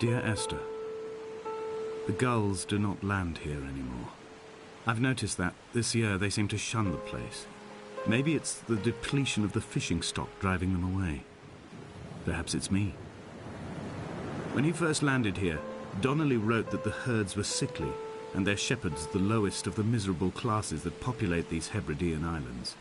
Dear Esther, the gulls do not land here anymore. I've noticed that this year they seem to shun the place. Maybe it's the depletion of the fishing stock driving them away. Perhaps it's me. When he first landed here, Donnelly wrote that the herds were sickly and their shepherds the lowest of the miserable classes that populate these Hebridean islands.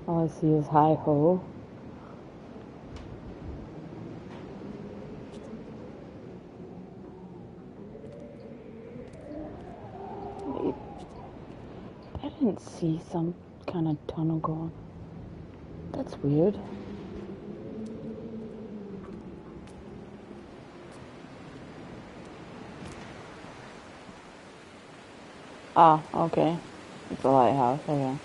All I see is hi-ho. Wait, I didn't see some kind of tunnel going. That's weird. Ah, okay. It's a lighthouse, okay.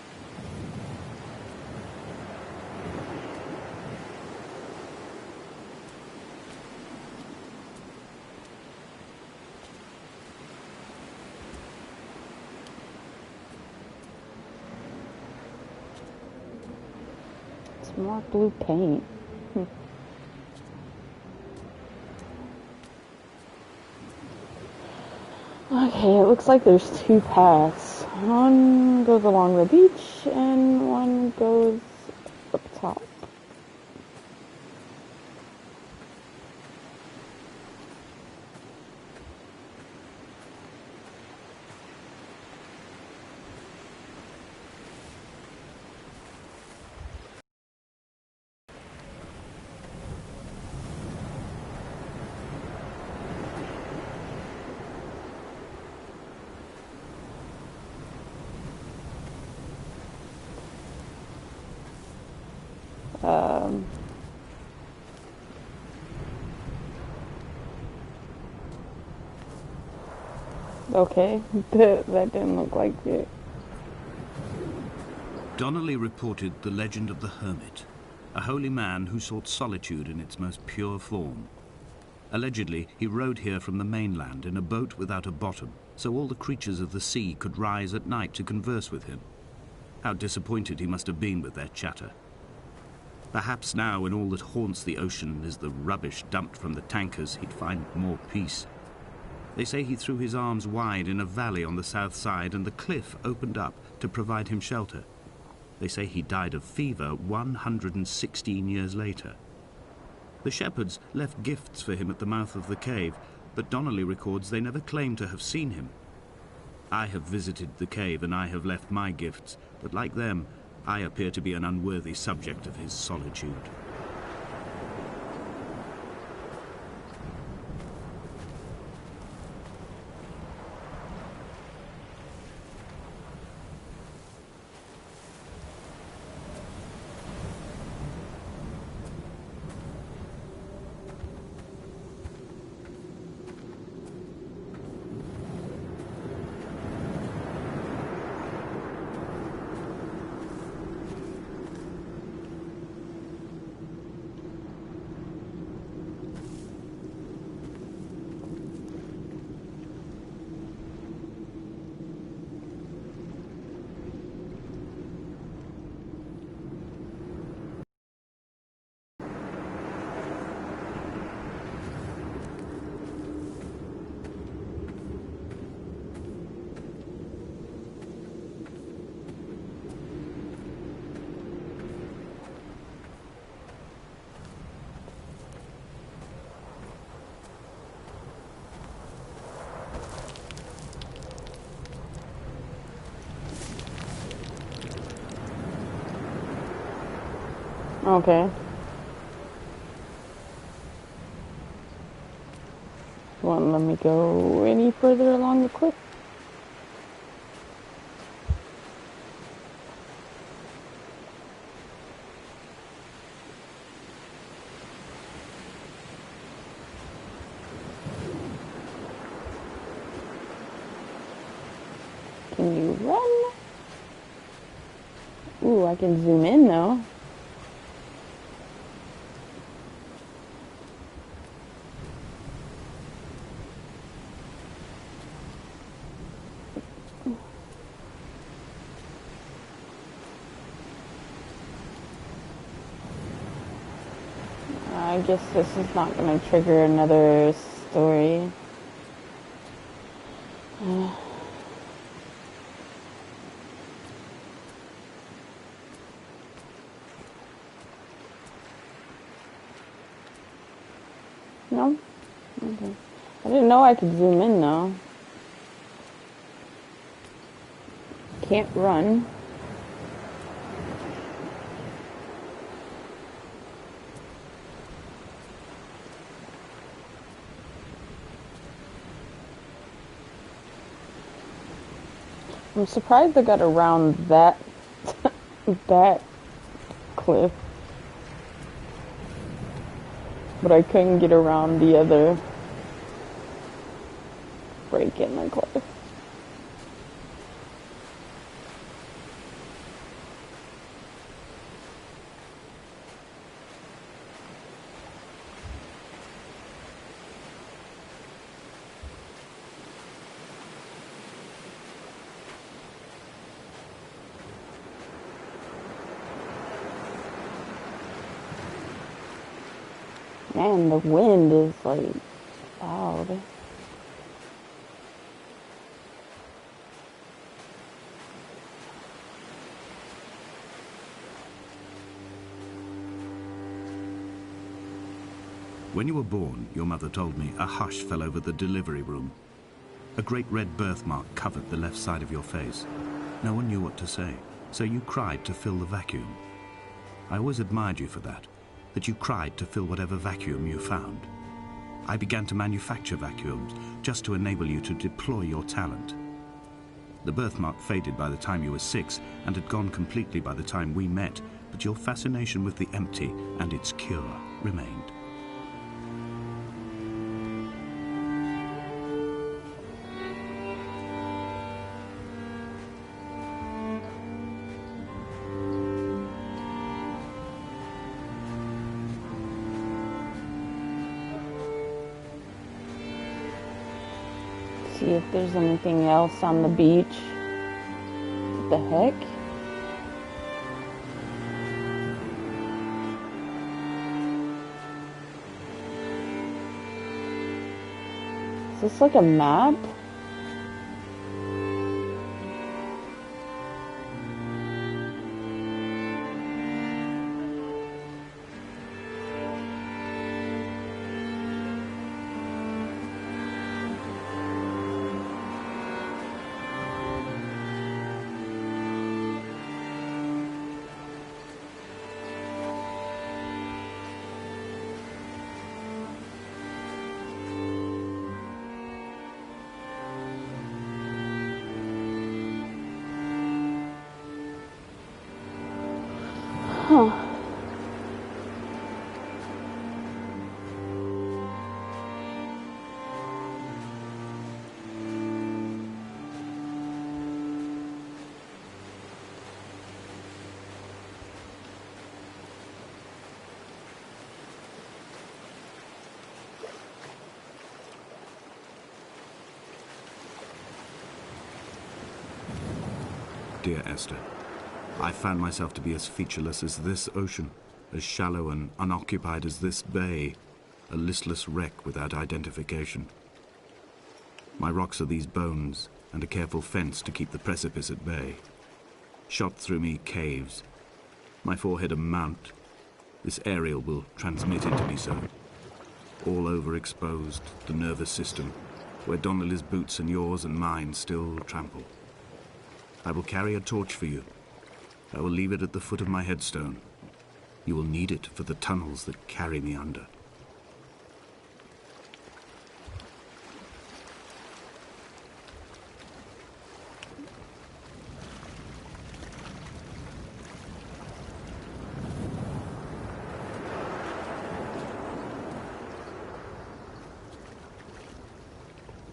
It's more blue paint. Okay, it looks like there's two paths. One goes along the beach and one goes up top. Okay, that didn't look like it. Donnelly reported the legend of the hermit, a holy man who sought solitude in its most pure form. Allegedly, he rode here from the mainland in a boat without a bottom, so all the creatures of the sea could rise at night to converse with him. How disappointed he must have been with their chatter. Perhaps now, when all that haunts the ocean is the rubbish dumped from the tankers, he'd find more peace. They say he threw his arms wide in a valley on the south side, and the cliff opened up to provide him shelter. They say he died of fever 116 years later. The shepherds left gifts for him at the mouth of the cave, but Donnelly records they never claimed to have seen him. I have visited the cave and I have left my gifts, but like them, I appear to be an unworthy subject of his solitude. Okay. Won't let me go any further along the cliff. Can you run? Ooh, I can zoom in though. I guess this is not going to trigger another story. No? Okay. I didn't know I could zoom in though. Can't run. I'm surprised I got around that that cliff, but I couldn't get around the other break in the cliff. Man, the wind is like loud. When you were born, your mother told me, a hush fell over the delivery room. A great red birthmark covered the left side of your face. No one knew what to say, so you cried to fill the vacuum. I always admired you for that you cried to fill whatever vacuum you found. I began to manufacture vacuums just to enable you to deploy your talent. The birthmark faded by the time you were 6 and had gone completely by the time we met, but your fascination with the empty and its cure remained. See if there's anything else on the beach. What the heck? Is this like a map? Huh. Dear Esther, I found myself to be as featureless as this ocean, as shallow and unoccupied as this bay, a listless wreck without identification. My rocks are these bones, and a careful fence to keep the precipice at bay. Shot through me caves, my forehead a mount. This aerial will transmit into me so. All overexposed, the nervous system, where Donnelly's boots and yours and mine still trample. I will carry a torch for you. I will leave it at the foot of my headstone. You will need it for the tunnels that carry me under.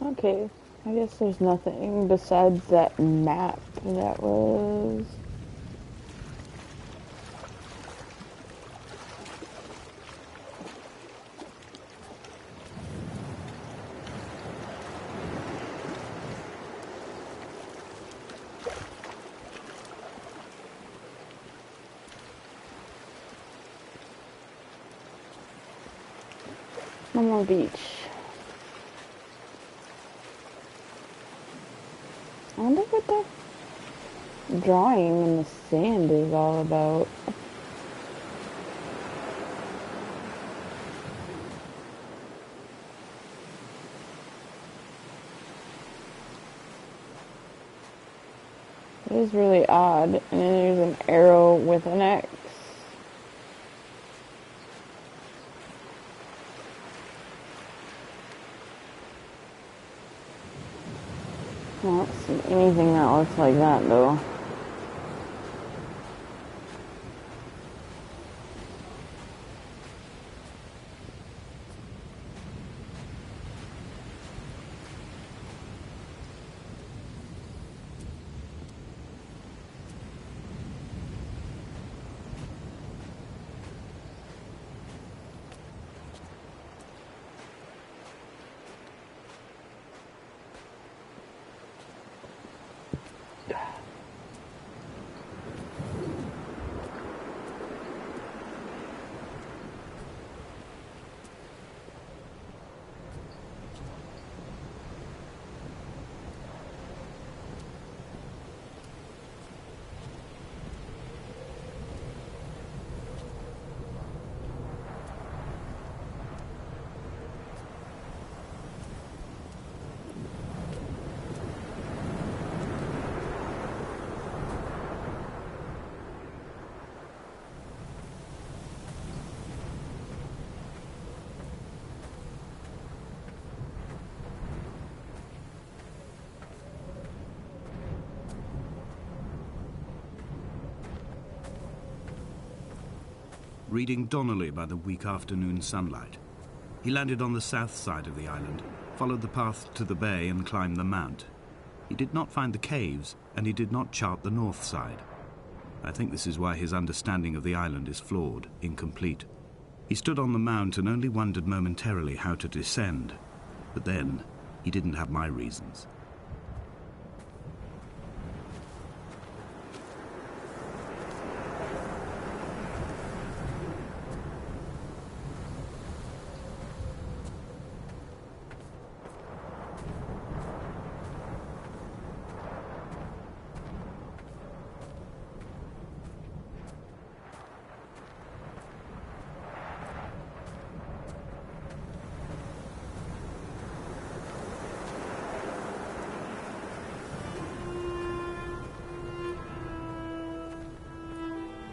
Okay, I guess there's nothing besides that map that was... No more beach. I wonder what that drawing in the sand is all about. It is really odd. And then there's an arrow with an X. I don't see anything that looks like that though. Reading Donnelly by the weak afternoon sunlight. He landed on the south side of the island, followed the path to the bay and climbed the mount. He did not find the caves, and he did not chart the north side. I think this is why his understanding of the island is flawed, incomplete. He stood on the mount and only wondered momentarily how to descend. But then, he didn't have my reasons.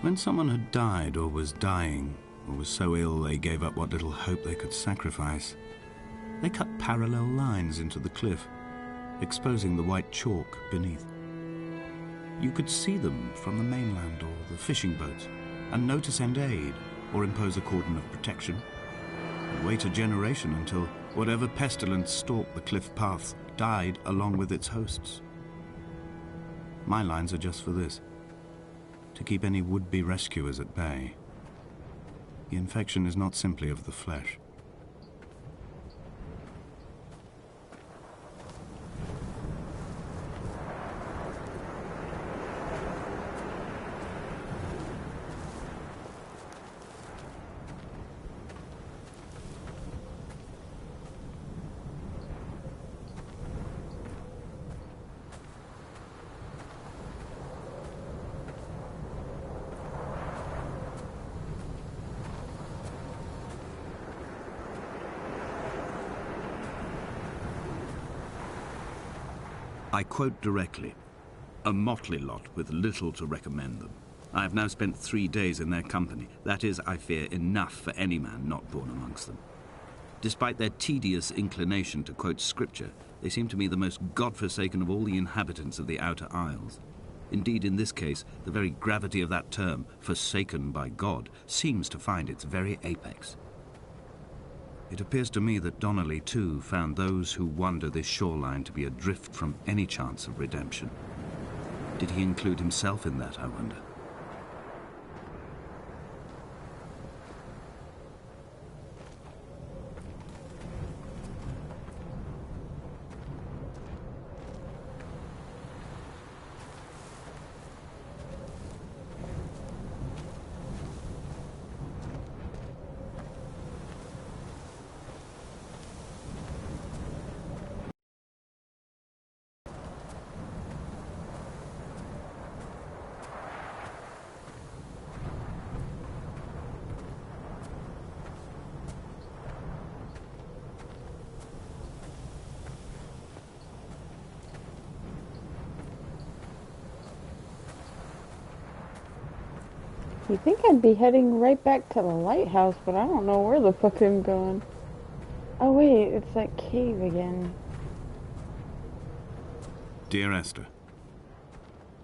When someone had died or was dying, or was so ill they gave up what little hope they could sacrifice, they cut parallel lines into the cliff, exposing the white chalk beneath. You could see them from the mainland or the fishing boats, and know to send aid or impose a cordon of protection, and wait a generation until whatever pestilence stalked the cliff paths died along with its hosts. My lines are just for this: to keep any would-be rescuers at bay. The infection is not simply of the flesh. I quote directly: a motley lot with little to recommend them. I have now spent 3 days in their company. That is, I fear, enough for any man not born amongst them. Despite their tedious inclination to quote scripture, they seem to me the most God-forsaken of all the inhabitants of the Outer Isles. Indeed, in this case, the very gravity of that term, forsaken by God, seems to find its very apex. It appears to me that Donnelly, too, found those who wander this shoreline to be adrift from any chance of redemption. Did he include himself in that, I wonder? You think I'd be heading right back to the lighthouse, but I don't know where the fuck I'm going. Oh wait, it's that cave again. Dear Esther,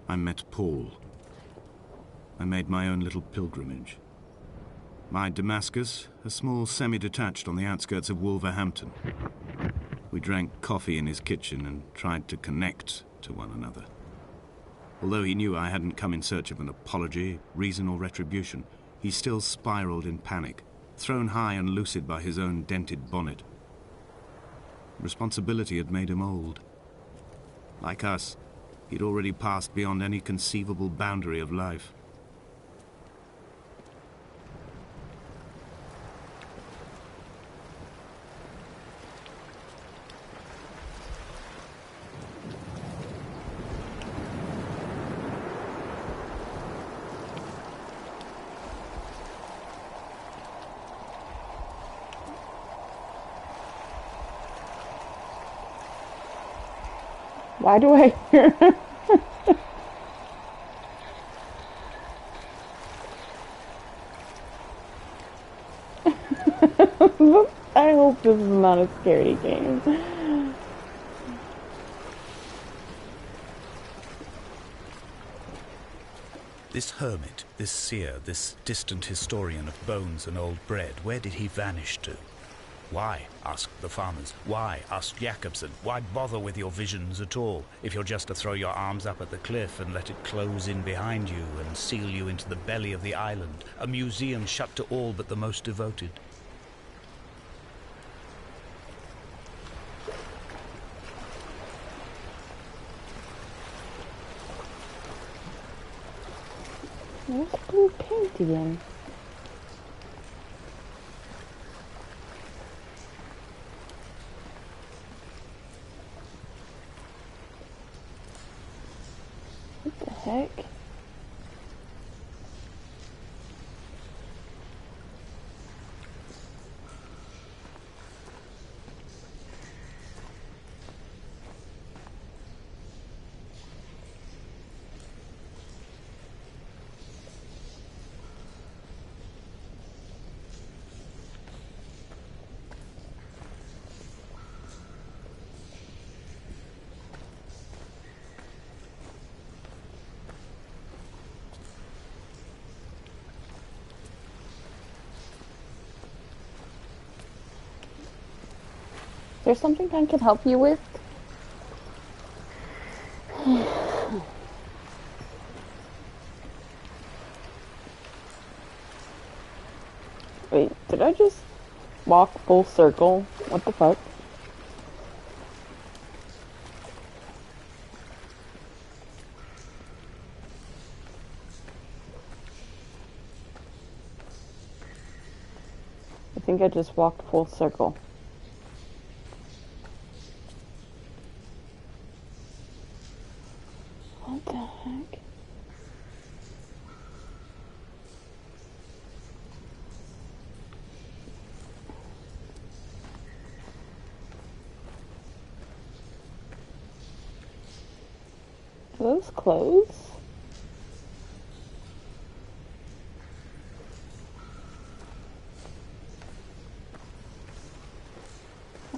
I met Paul. I made my own little pilgrimage. My Damascus, a small semi-detached on the outskirts of Wolverhampton. We drank coffee in his kitchen and tried to connect to one another. Although he knew I hadn't come in search of an apology, reason or retribution, he still spiraled in panic, thrown high and lucid by his own dented bonnet. Responsibility had made him old. Like us, he'd already passed beyond any conceivable boundary of life. Why do I hear? I hope this is not a scary game. This hermit, this seer, this distant historian of bones and old bread, where did he vanish to? Why, asked the farmers. Why, asked Jacobson. Why bother with your visions at all, if you're just to throw your arms up at the cliff and let it close in behind you and seal you into the belly of the island, a museum shut to all but the most devoted? Where's blue paint again? What the heck? Is there something I can help you with? Wait, did I just walk full circle? What the fuck? I think I just walked full circle. What the heck? Are those clothes?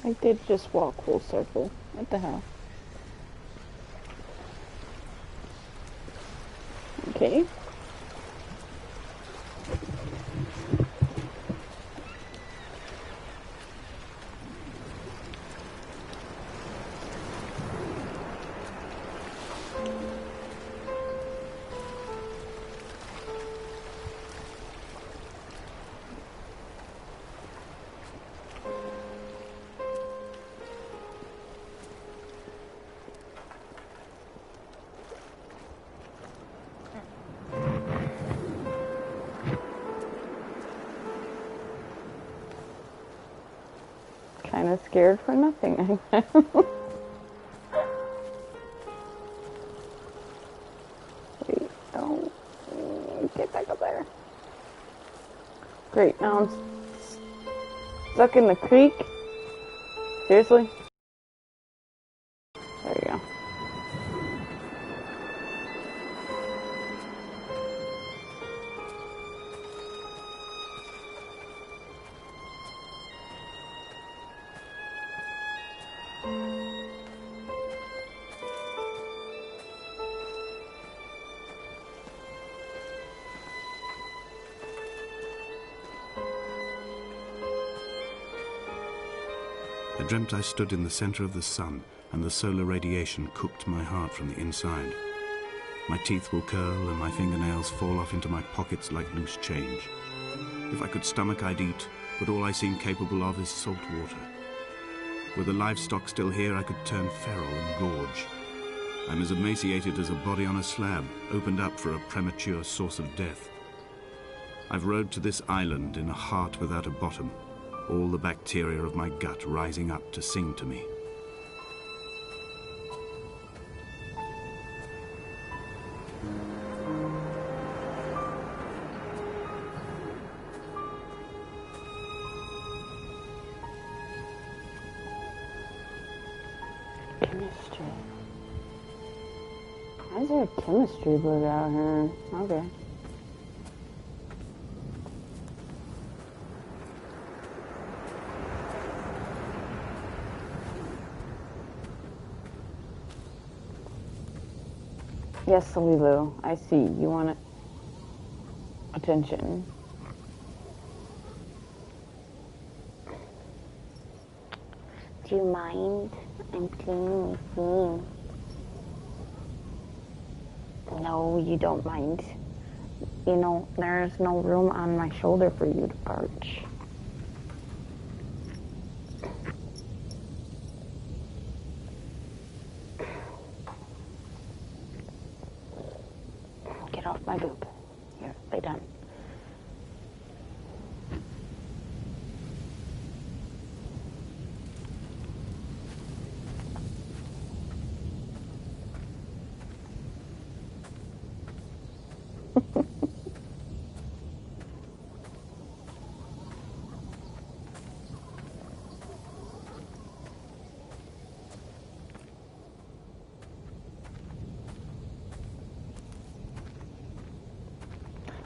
I did just walk full circle. What the hell? Okay. Kind of scared for nothing, I guess. Wait, don't get back up there. Great, now I'm stuck in the creek. Seriously? There you go. I dreamt I stood in the center of the sun, and the solar radiation cooked my heart from the inside. My teeth will curl and my fingernails fall off into my pockets like loose change. If I could stomach, I'd eat, but all I seem capable of is salt water. Were the livestock still here, I could turn feral and gorge. I'm as emaciated as a body on a slab, opened up for a premature source of death. I've rowed to this island in a heart without a bottom, all the bacteria of my gut rising up to sing to me. Chemistry. Why is there a chemistry book out here? Okay. Yes, Lulu, I see. You want attention. Do you mind? I'm playing with you. No, you don't mind. You know, there's no room on my shoulder for you to perch. Get off my boob. Here, lay down.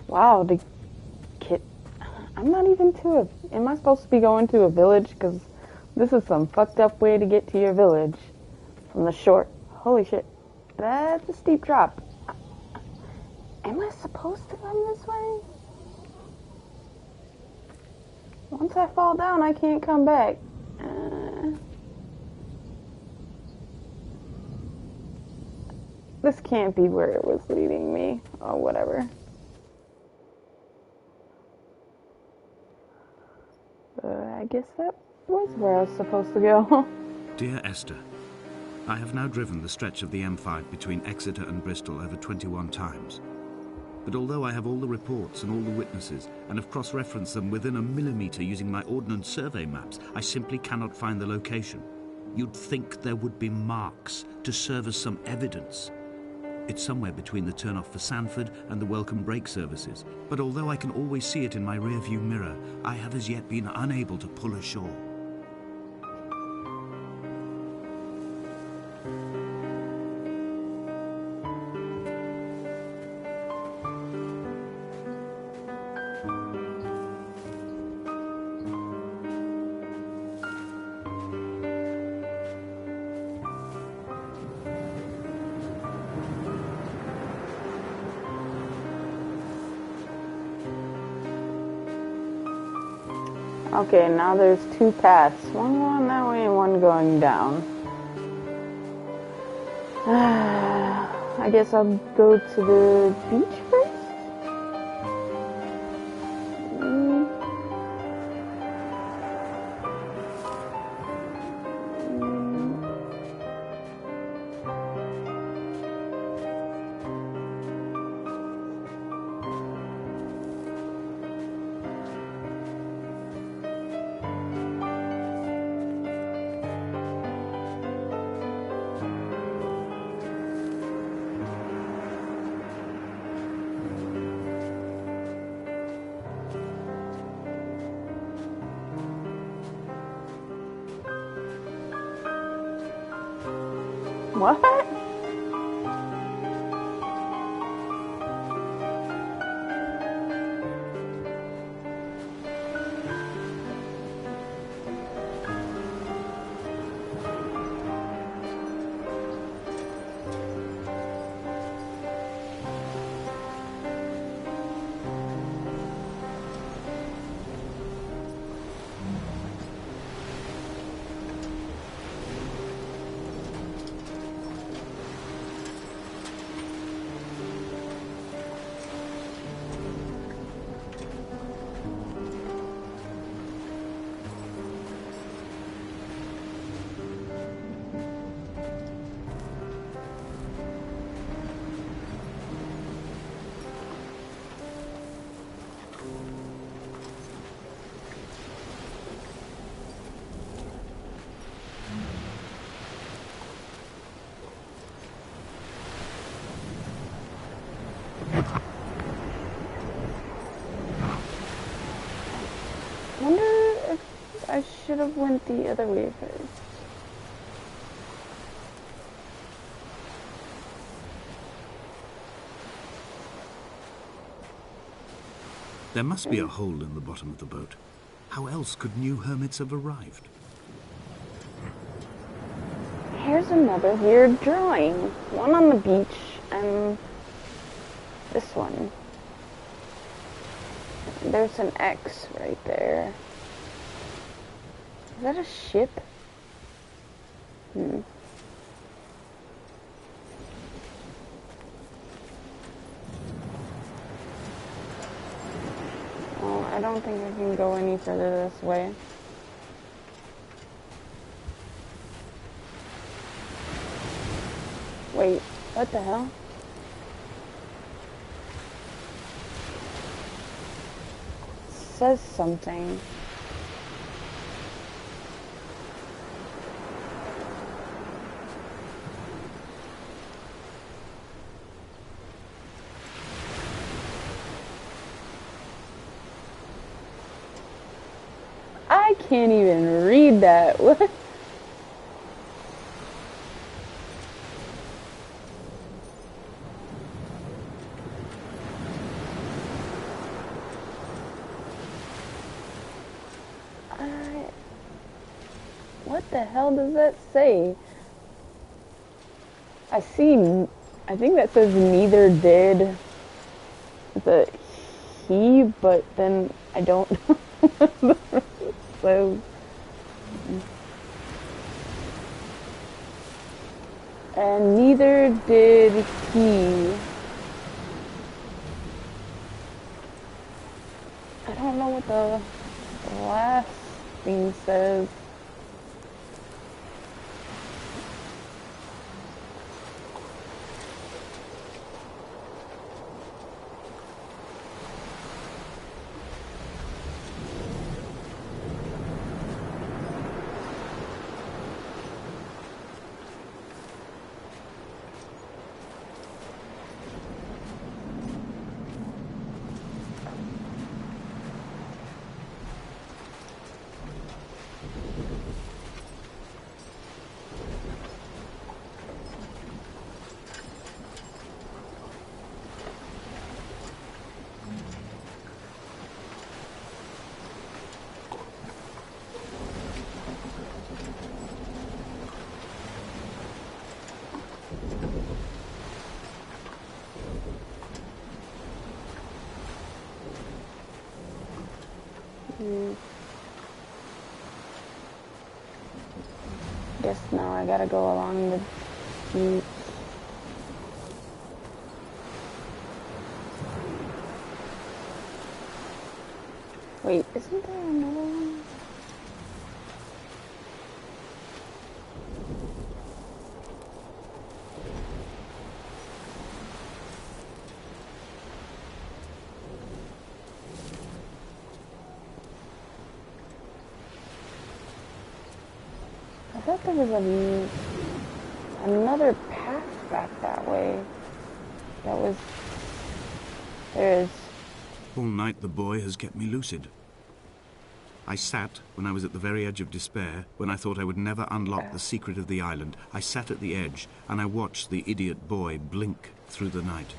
Wow, the kid. I'm not even to a. Am I supposed to be going to a village? Because this is some fucked up way to get to your village from the shore. Holy shit. That's a steep drop. Am I supposed to run this way? Once I fall down, I can't come back. This can't be where it was leading me. Oh, whatever. I guess that was where I was supposed to go. Dear Esther, I have now driven the stretch of the M5 between Exeter and Bristol over 21 times. But although I have all the reports and all the witnesses, and have cross-referenced them within a millimetre using my ordnance survey maps, I simply cannot find the location. You'd think there would be marks to serve as some evidence. It's somewhere between the turn-off for Sanford and the welcome brake services. But although I can always see it in my rear-view mirror, I have as yet been unable to pull ashore. Okay, now there's two paths. One going that way and one going down. I guess I'll go to the beach first? What? Wonder if I should have went the other way first. There must be a hole in the bottom of the boat. How else could new hermits have arrived? Here's another weird drawing. One on the beach and this one. There's an X right there. Is that a ship? Well, I don't think I can go any further this way. Wait, what the hell? It says something. I can't even read that. What? What the hell does that say? I think that says neither did the he, but then I don't know. So, and neither did he. I don't know what the last thing says. guess now I gotta go along the beach. Wait, isn't there another one? I thought there was another path back that way. There is. All night the boy has kept me lucid. I sat, when I was at the very edge of despair, when I thought I would never unlock the secret of the island, I sat at the edge, and I watched the idiot boy blink through the night.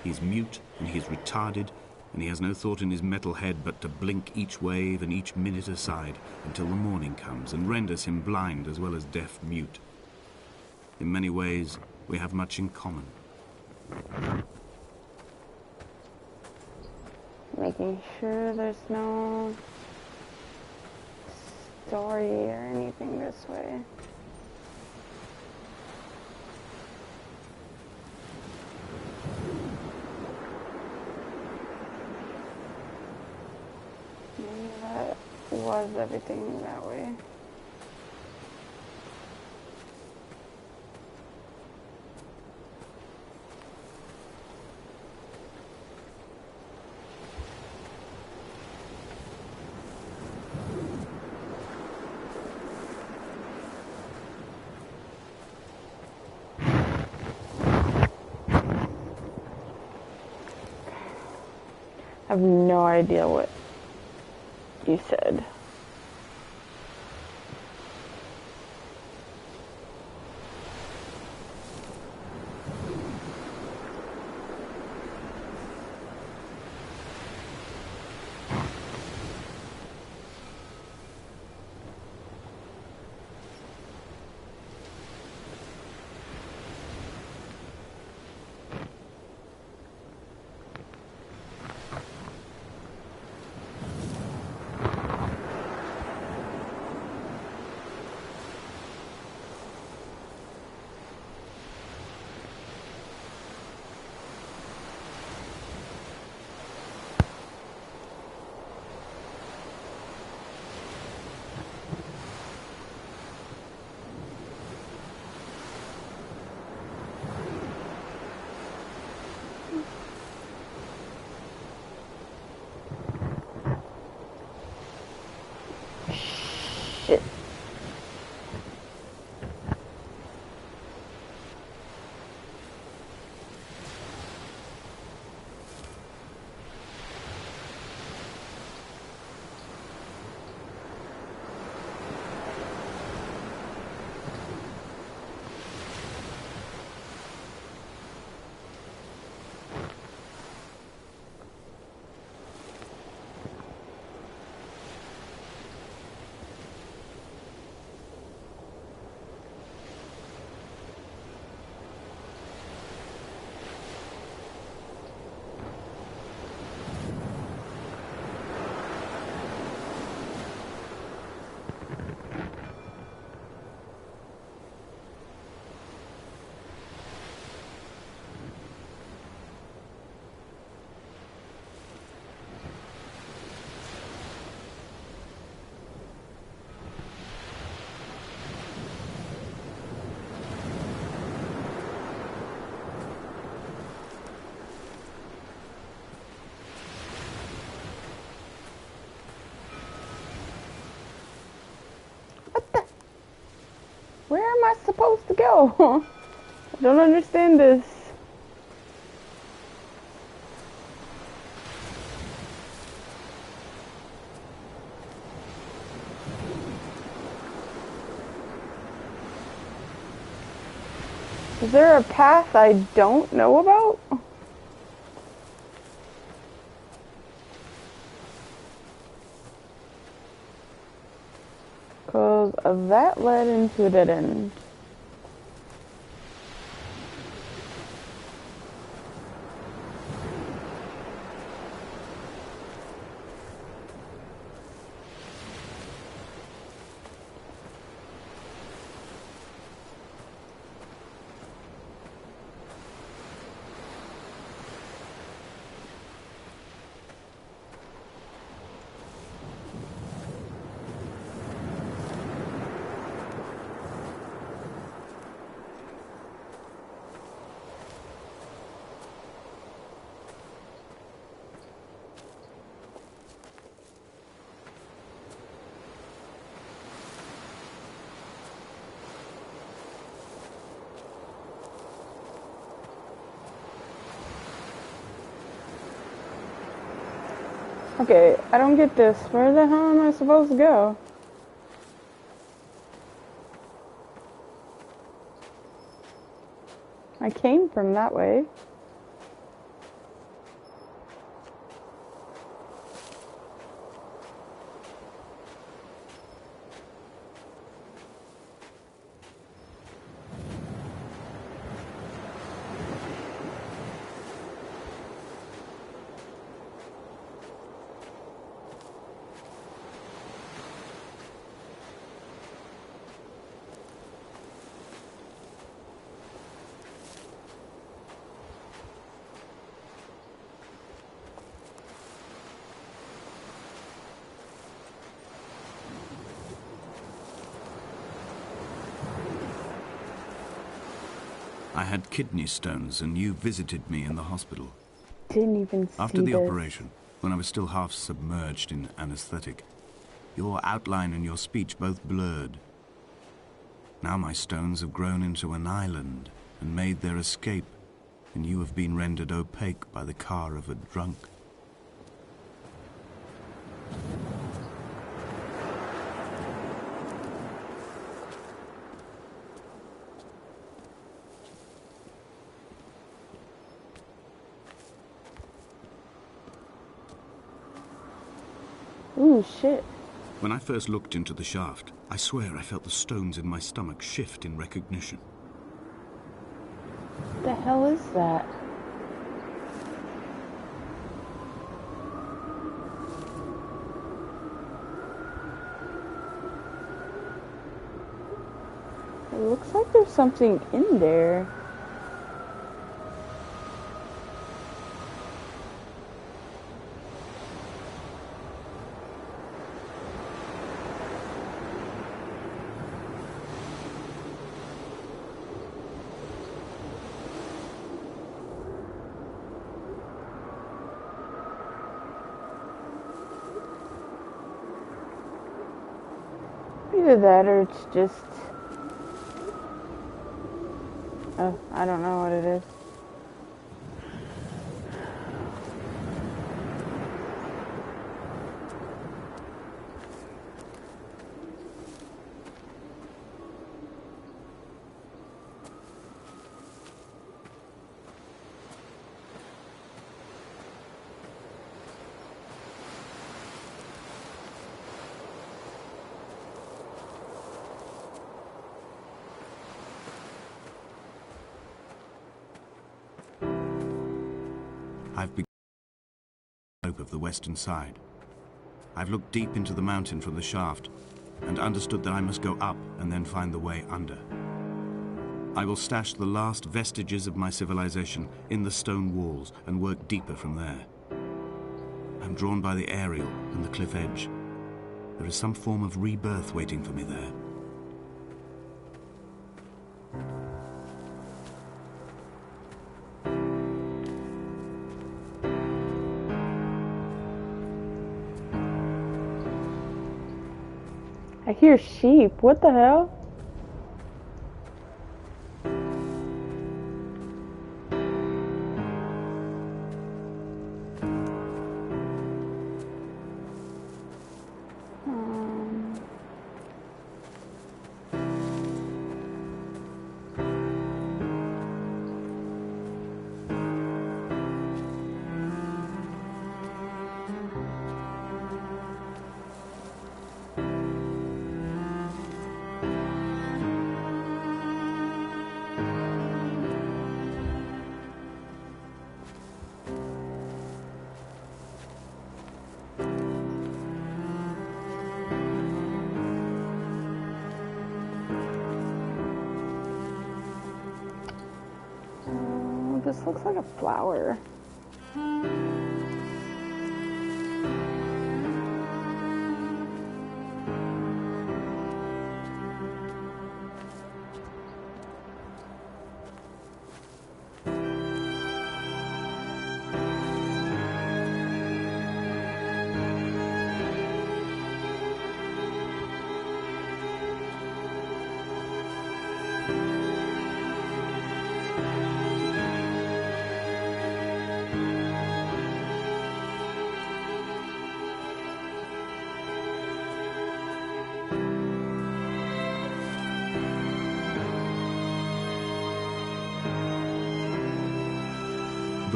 He's mute, and he's retarded, and he has no thought in his metal head but to blink each wave and each minute aside until the morning comes and renders him blind as well as deaf-mute. In many ways, we have much in common. Making sure there's no story or anything this way. Maybe that was everything that way. I have no idea what you said. Shit. Where am I supposed to go? I don't understand this. Is there a path I don't know about? Because that led into a dead end. Okay, I don't get this. Where the hell am I supposed to go? I came from that way. I had kidney stones and you visited me in the hospital. Didn't even see After the this. operation, when I was still half submerged in anesthetic, your outline and your speech both blurred. Now my stones have grown into an island and made their escape, and you have been rendered opaque by the car of a drunk. Ooh, shit. When I first looked into the shaft, I swear I felt the stones in my stomach shift in recognition. What the hell is that? It looks like there's something in there. Either that or it's just... Oh, I don't know what it is. I've begun the slope of the western side. I've looked deep into the mountain from the shaft and understood that I must go up and then find the way under. I will stash the last vestiges of my civilization in the stone walls and work deeper from there. I'm drawn by the aerial and the cliff edge. There is some form of rebirth waiting for me there. I hear sheep. What the hell? This looks like a flower.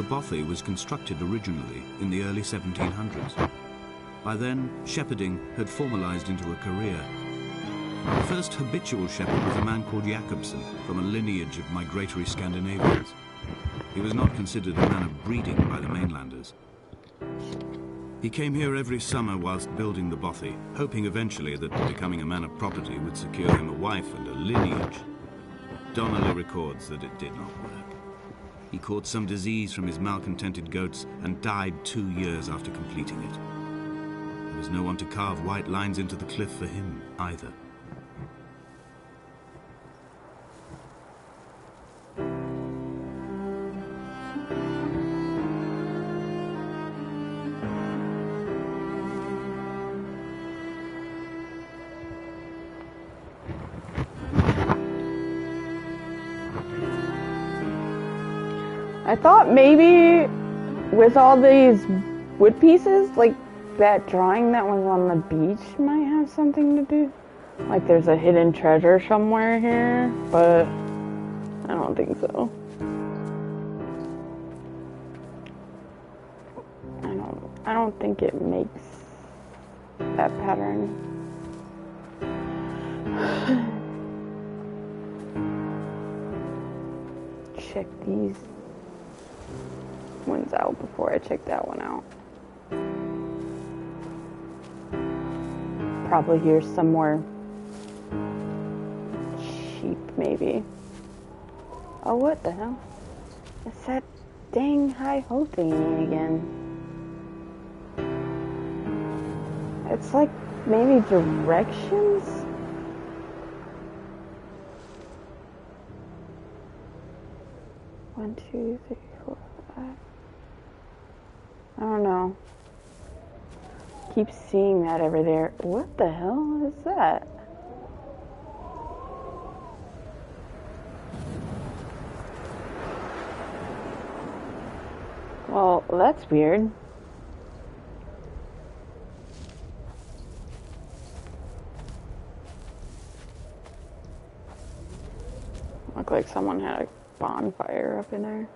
the bothy was constructed originally in the early 1700s. By then, shepherding had formalized into a career. The first habitual shepherd was a man called Jakobsen, from a lineage of migratory Scandinavians. He was not considered a man of breeding by the mainlanders. He came here every summer whilst building the bothy, hoping eventually that becoming a man of property would secure him a wife and a lineage. Donnelly records that it did not work. He caught some disease from his malcontented goats and died 2 years after completing it. There was no one to carve white lines into the cliff for him either. I thought maybe with all these wood pieces, like that drawing that was on the beach might have something to do. Like there's a hidden treasure somewhere here, but I don't think so. I don't think it makes that pattern. Check these ones out before I check that one out. Probably here's some more sheep, maybe. Oh, what the hell? It's that dang hi-ho thingy again. It's like maybe directions? One, two, three, four, five. I don't know. Keep seeing that over there. What the hell is that? Well, that's weird. Looked like someone had a bonfire up in there.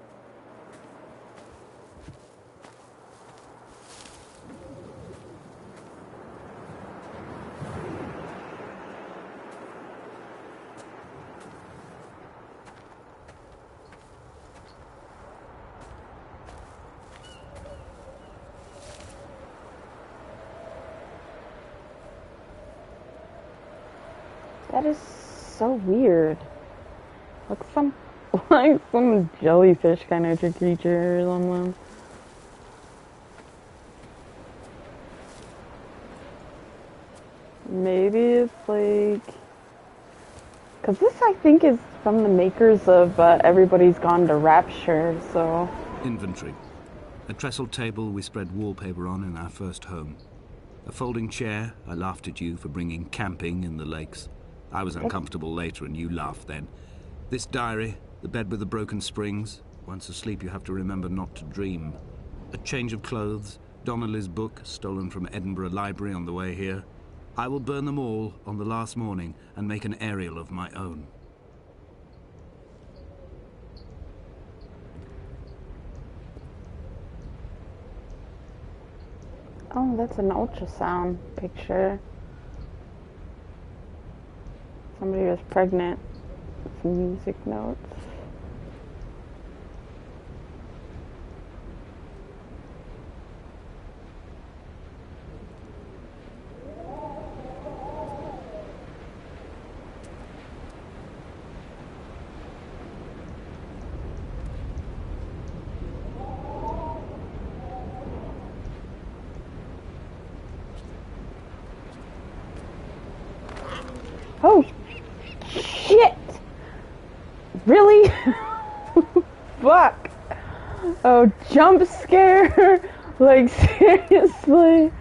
That is so weird. Like some jellyfish kind of creature or something. Maybe it's like... Because this, I think, is from the makers of Everybody's Gone to Rapture, so... Inventory. A trestle table we spread wallpaper on in our first home. A folding chair. I laughed at you for bringing camping in the lakes. I was uncomfortable later and you laughed then. This diary, the bed with the broken springs. Once asleep you have to remember not to dream. A change of clothes, Donnelly's book, stolen from Edinburgh Library on the way here. I will burn them all on the last morning and make an aerial of my own. Oh, that's an ultrasound picture. Somebody was pregnant. Some music notes. Oh, shit! Really? Fuck! Oh, jump scare! Like, seriously?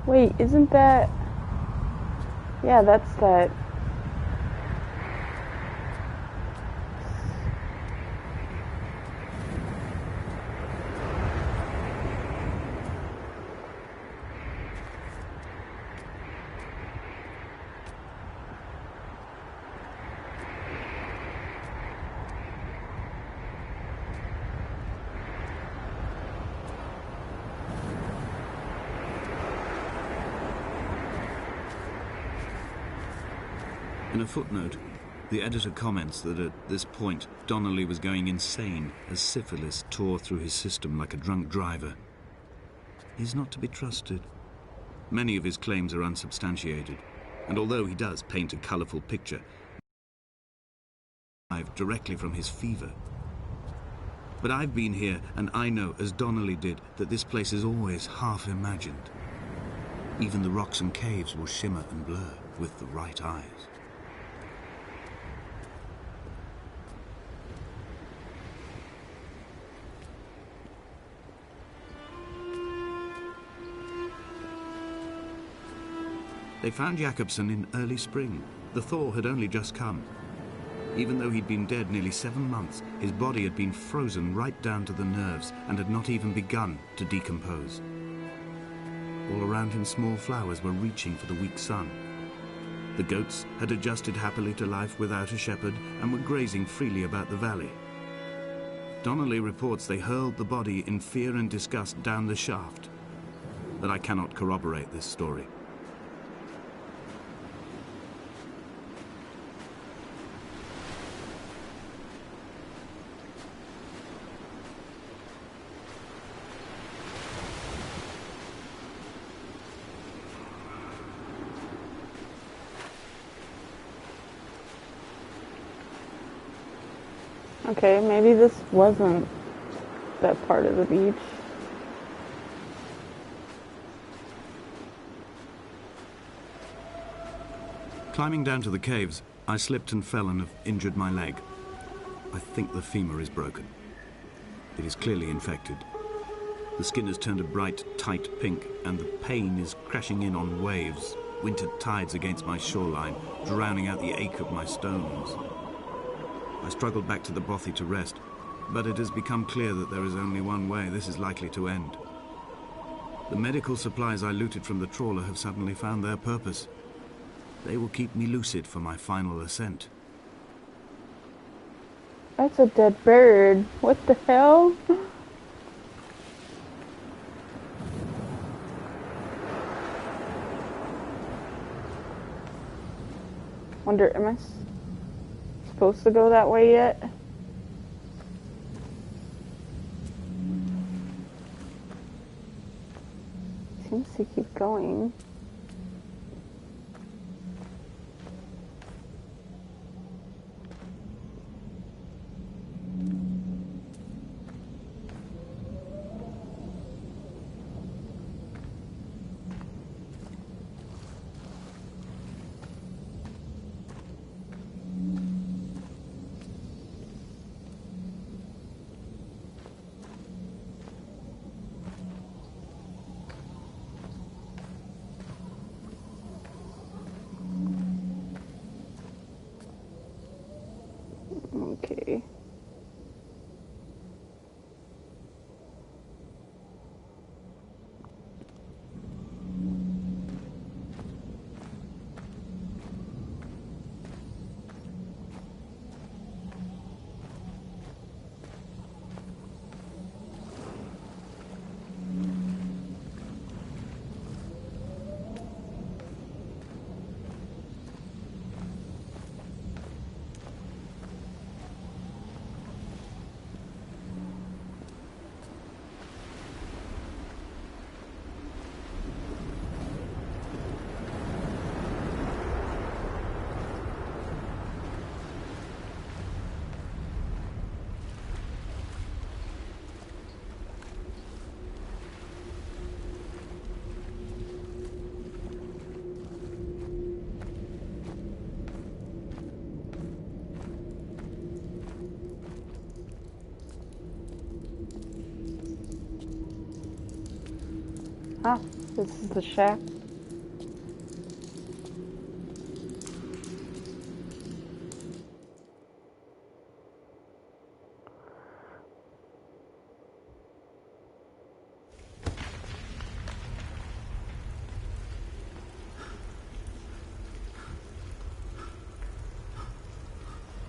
Wait, isn't that... Yeah, that's that In a footnote, the editor comments that at this point Donnelly was going insane as syphilis tore through his system like a drunk driver. He's not to be trusted. Many of his claims are unsubstantiated, and although he does paint a colourful picture, directly from his fever. But I've been here, and I know, as Donnelly did, that this place is always half imagined. Even the rocks and caves will shimmer and blur with the right eyes. They found Jakobsen in early spring. The thaw had only just come. Even though he'd been dead nearly 7 months, his body had been frozen right down to the nerves and had not even begun to decompose. All around him small flowers were reaching for the weak sun. The goats had adjusted happily to life without a shepherd and were grazing freely about the valley. Donnelly reports they hurled the body in fear and disgust down the shaft, but I cannot corroborate this story. Okay, maybe this wasn't that part of the beach. Climbing down to the caves, I slipped and fell and have injured my leg. I think the femur is broken. It is clearly infected. The skin has turned a bright, tight pink, and the pain is crashing in on waves, winter tides against my shoreline, drowning out the ache of my stones. I struggled back to the bothy to rest, but it has become clear that there is only one way this is likely to end. The medical supplies I looted from the trawler have suddenly found their purpose. They will keep me lucid for my final ascent. That's a dead bird. What the hell? Wonder, am I supposed to go that way yet? Seems to keep going. Okay. Ah, this is the shack.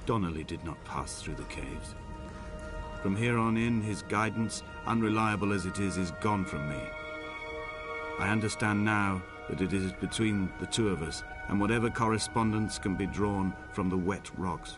Donnelly did not pass through the caves. From here on in, his guidance, unreliable as it is gone from me. I understand now that it is between the two of us, and whatever correspondence can be drawn from the wet rocks.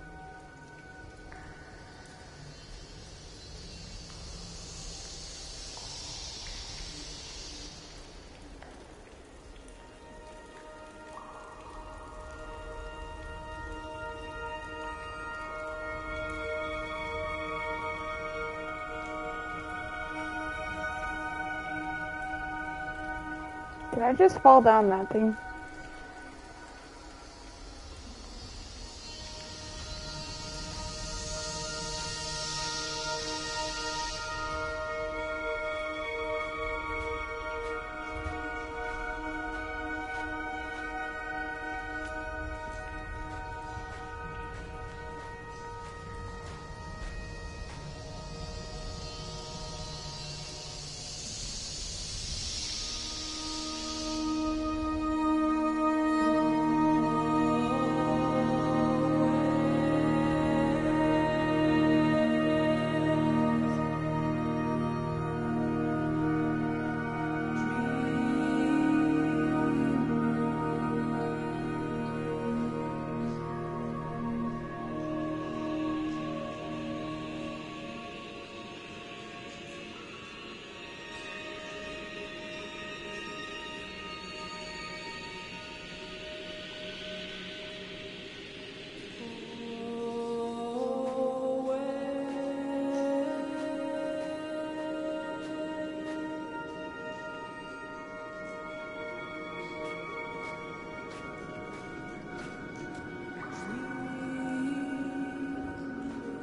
Did I just fall down that thing?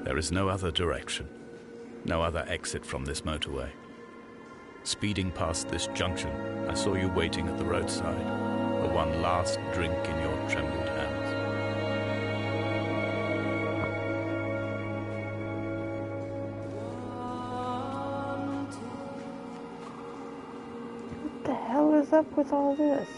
There is no other direction, no other exit from this motorway. Speeding past this junction, I saw you waiting at the roadside, the one last drink in your trembled hands. What the hell is up with all this?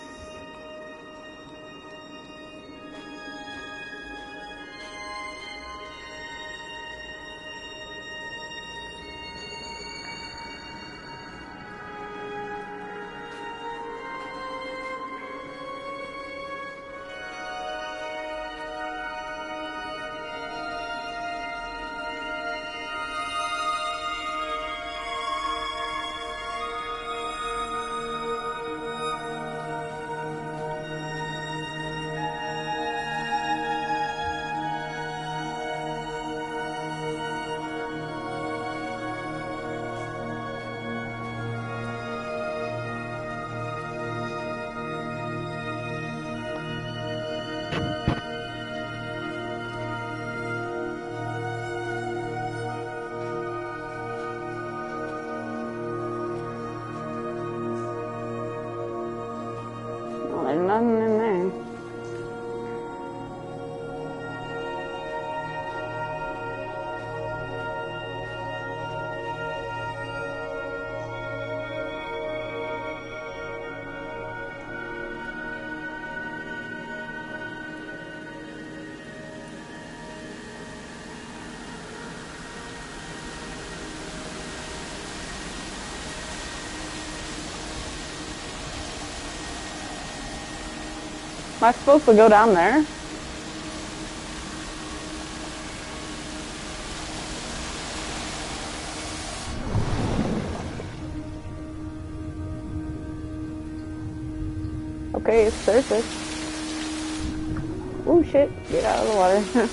There's nothing in there. Am I supposed to go down there? Okay, it's surface. Oh shit, get out of the water.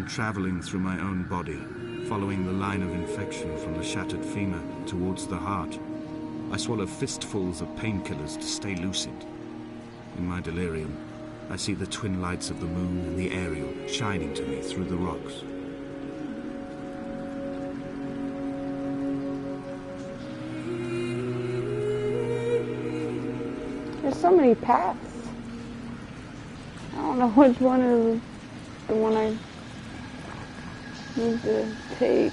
traveling through my own body, following the line of infection from the shattered femur towards the heart. I swallow fistfuls of painkillers to stay lucid. In my delirium, I see the twin lights of the moon and the Ariel shining to me through the rocks. There's so many paths. I don't know which one is the one I need to take.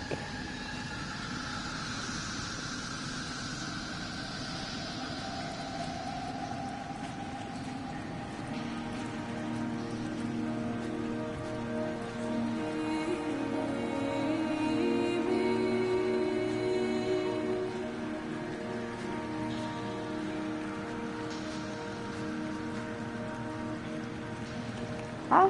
Huh?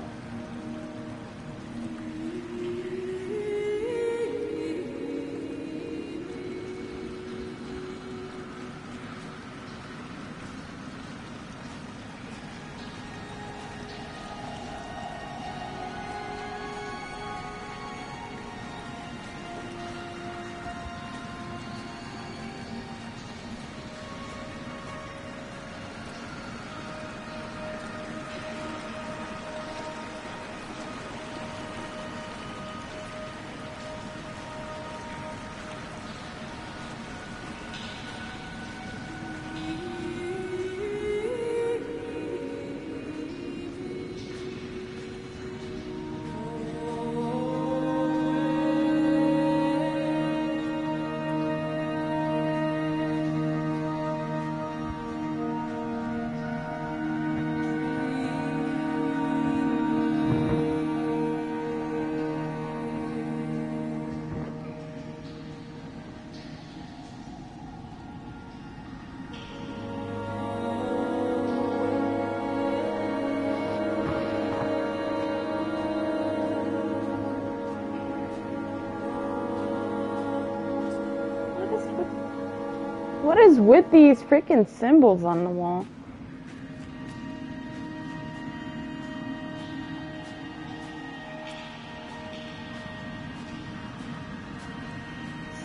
What is with these freaking symbols on the wall?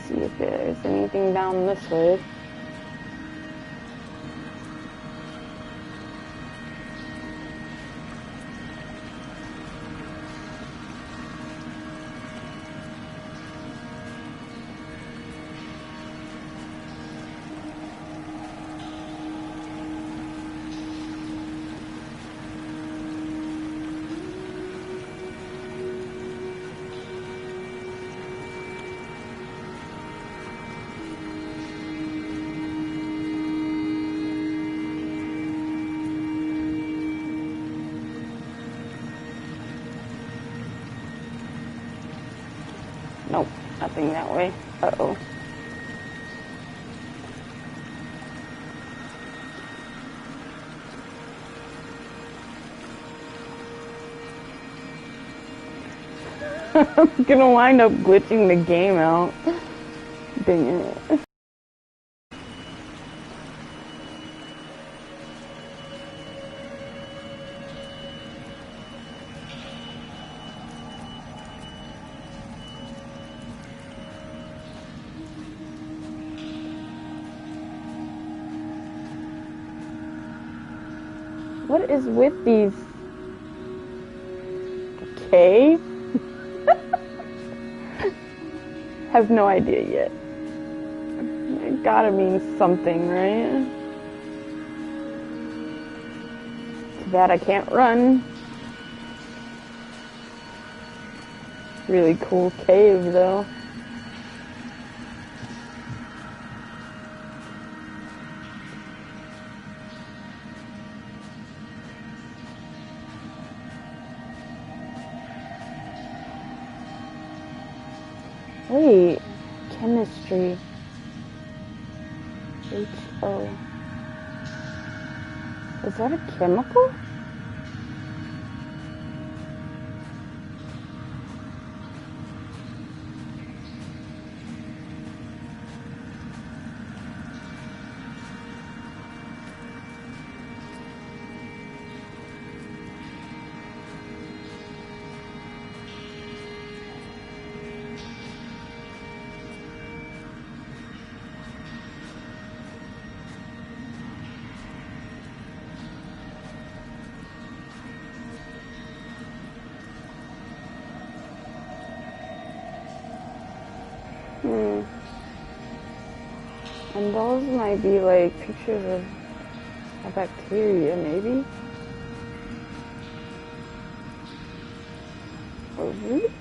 See if there's anything down this way. Nope, nothing that way. Uh-oh. I'm gonna wind up glitching the game out. Dang it. What is with these? K? Have no idea yet. It gotta mean something, right? Too bad I can't run. Really cool cave, though. Wait, chemistry. H-O. Is that a chemical? And those might be like pictures of a bacteria, maybe? A root?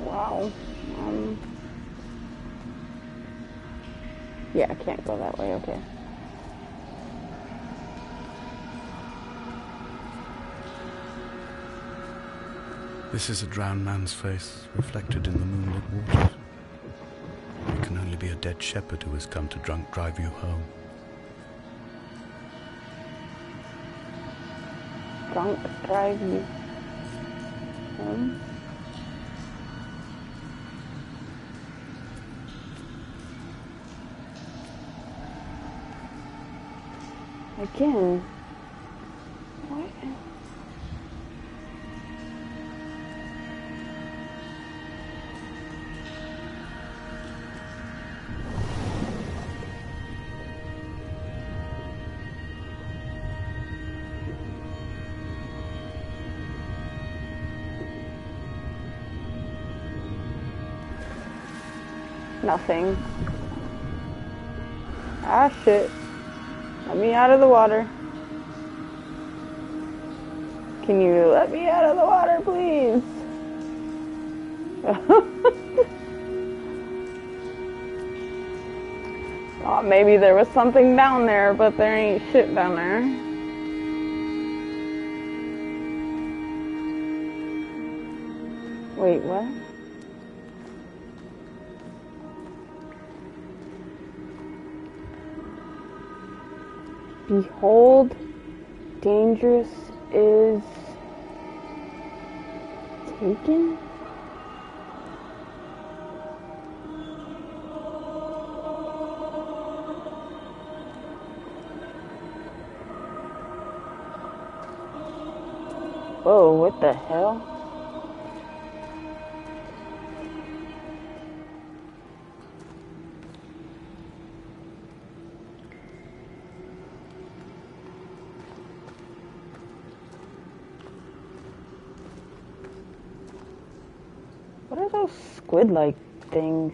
Wow. Yeah, I can't go that way, okay. This is a drowned man's face, reflected in the moonlit waters. It can only be a dead shepherd who has come to drunk drive you home. Drunk drive you home? Again. What? Nothing. Ah, shit. Let me out of the water. Can you let me out of the water, please? Thought maybe there was something down there, but there ain't shit down there. Wait, what? Behold, dangerous is taken? Whoa, what the hell? What are those squid-like things?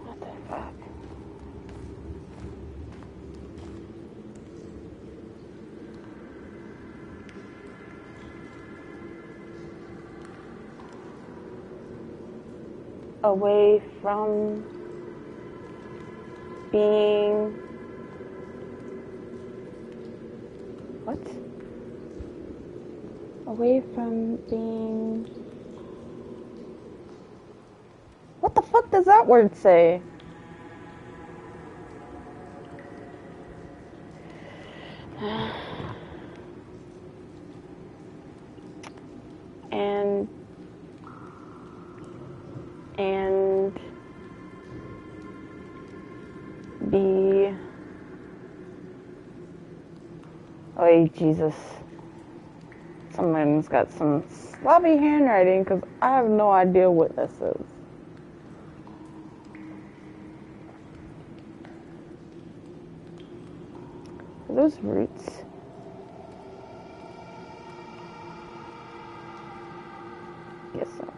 What the fuck? Away from being... What? Away from being... What the fuck does that word say? And be... Oh, Jesus. Someone's got some sloppy handwriting because I have no idea what this is. Are those roots? Guess so.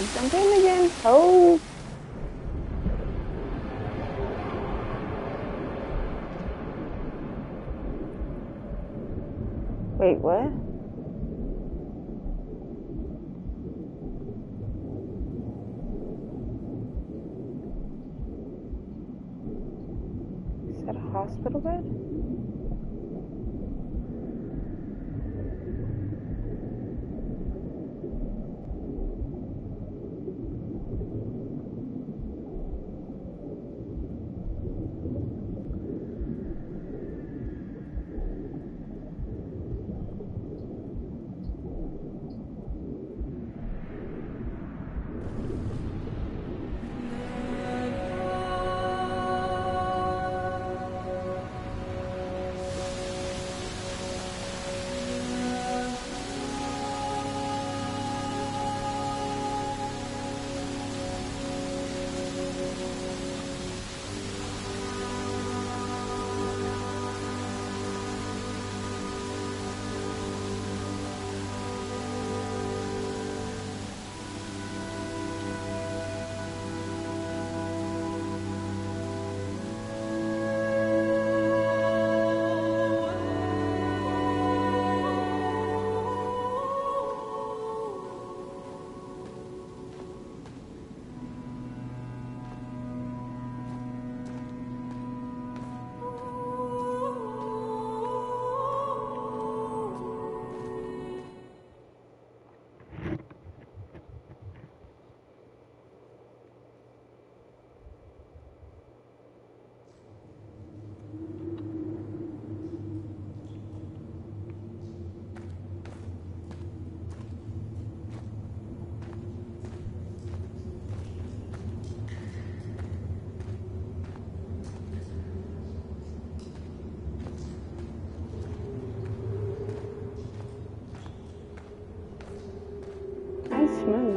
Let's jump in again. Oh. Wait, what? Is that a hospital bed? Nice move.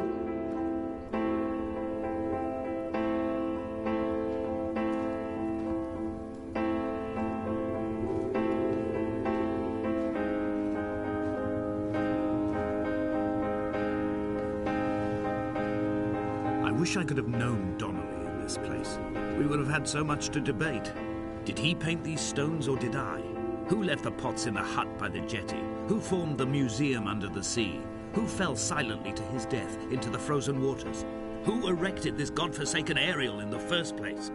I wish I could have known Donnelly in this place. We would have had so much to debate. Did he paint these stones or did I? Who left the pots in the hut by the jetty? Who formed the museum under the sea? Who fell silently to his death into the frozen waters? Who erected this godforsaken aerial in the first place?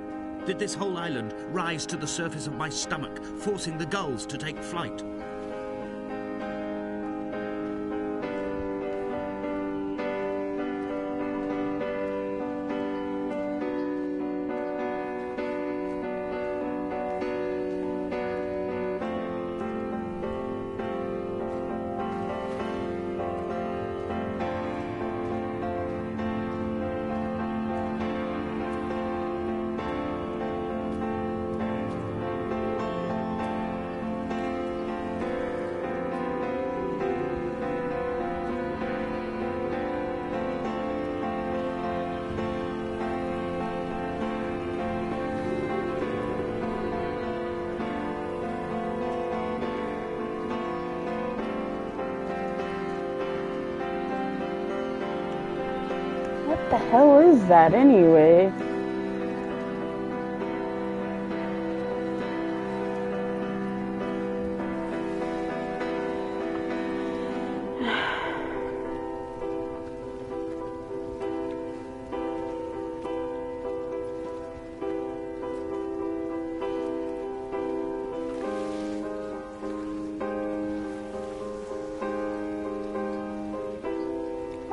Did this whole island rise to the surface of my stomach, forcing the gulls to take flight? What the hell is that anyway?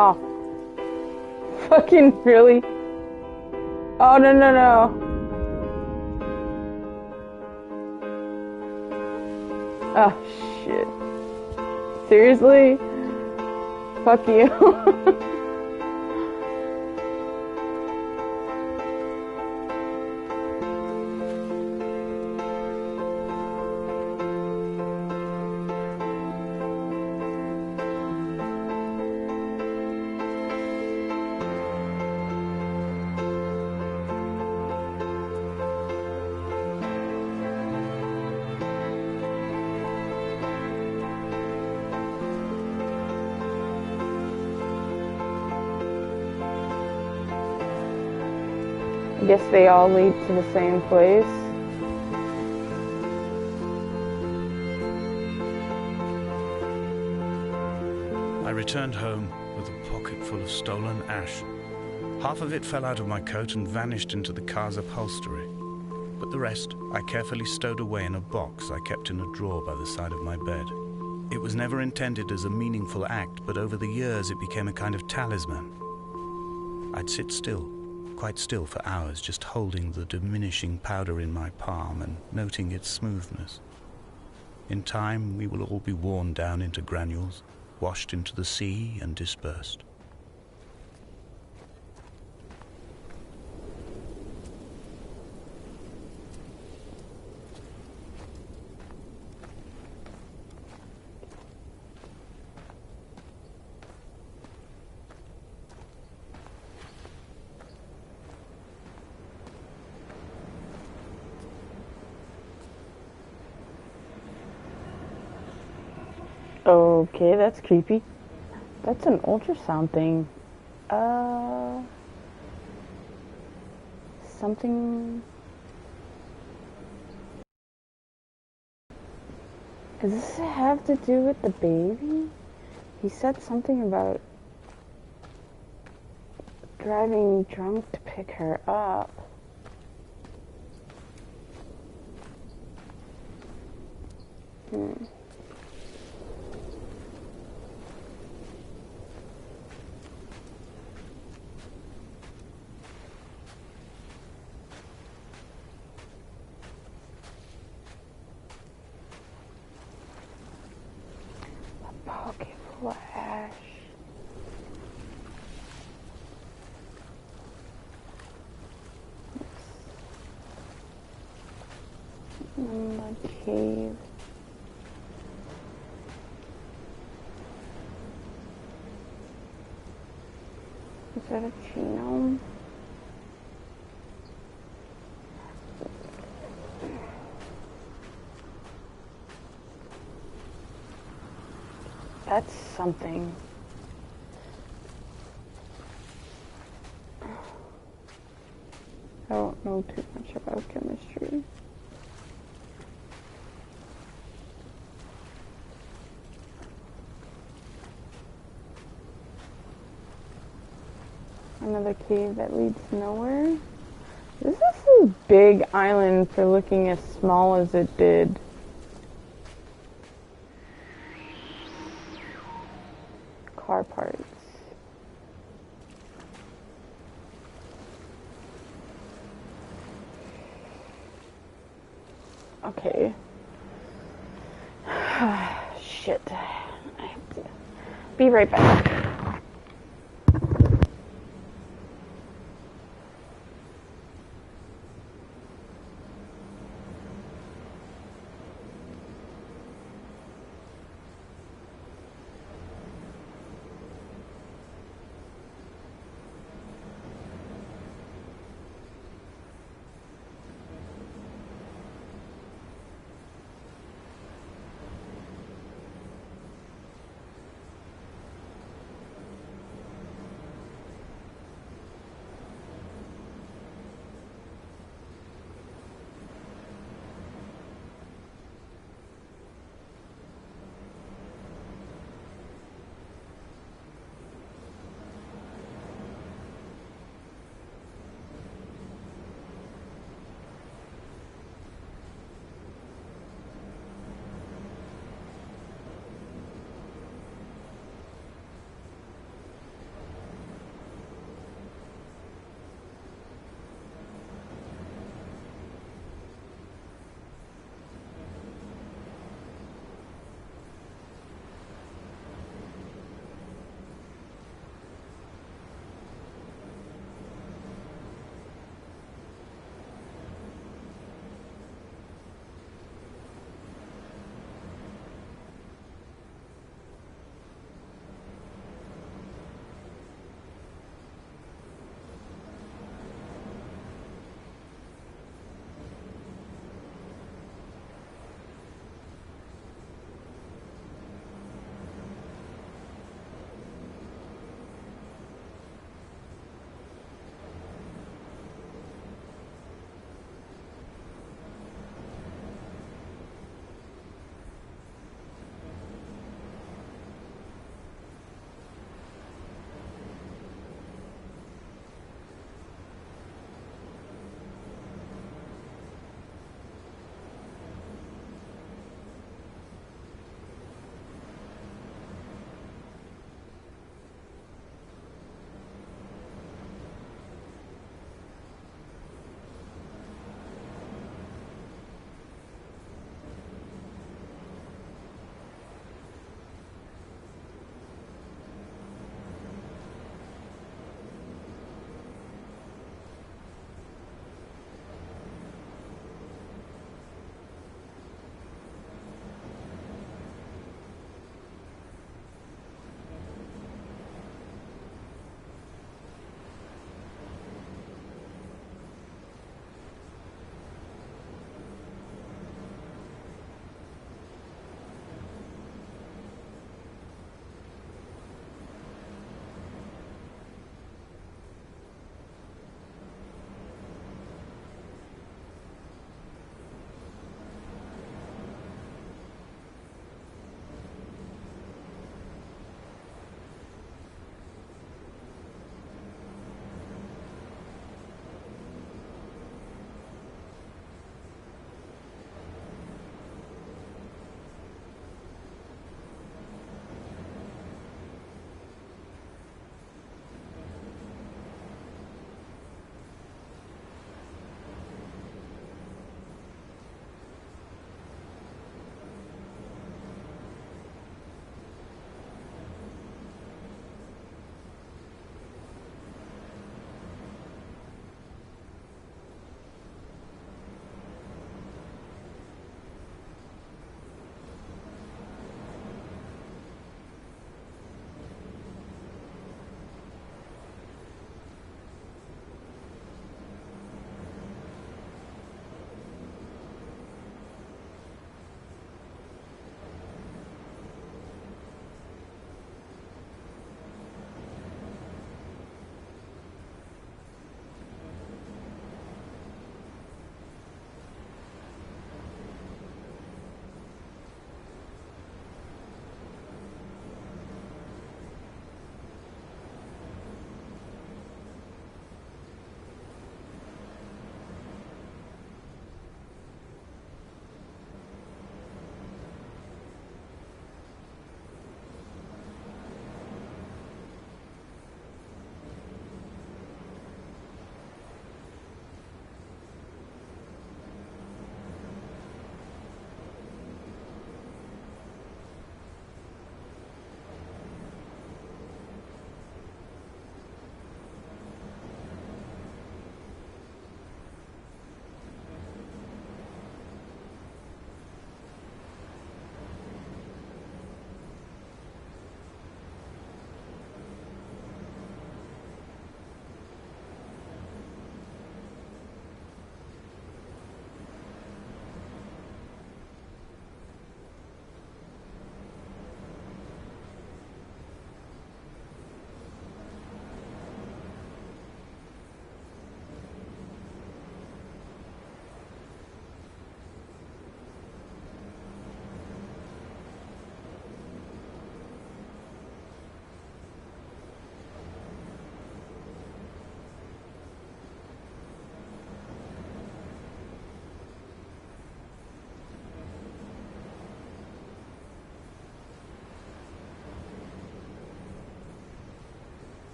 Oh. Fucking really? Oh, no, no, no. Oh, shit. Seriously? Fuck you. I guess they all lead to the same place. I returned home with a pocket full of stolen ash. Half of it fell out of my coat and vanished into the car's upholstery. But the rest I carefully stowed away in a box I kept in a drawer by the side of my bed. It was never intended as a meaningful act, but over the years it became a kind of talisman. I'd sit still, quite still for hours, just holding the diminishing powder in my palm and noting its smoothness. In time we will all be worn down into granules, washed into the sea and dispersed. Okay, that's creepy. That's an ultrasound thing. Something... Does this have to do with the baby? He said something about driving drunk to pick her up. Pocket full of ash. Mud cave. Is that a genome? That's something. I don't know too much about chemistry. Another cave that leads nowhere. This is a big island for looking as small as it did. Car parts. Okay. Shit. I have to be right back.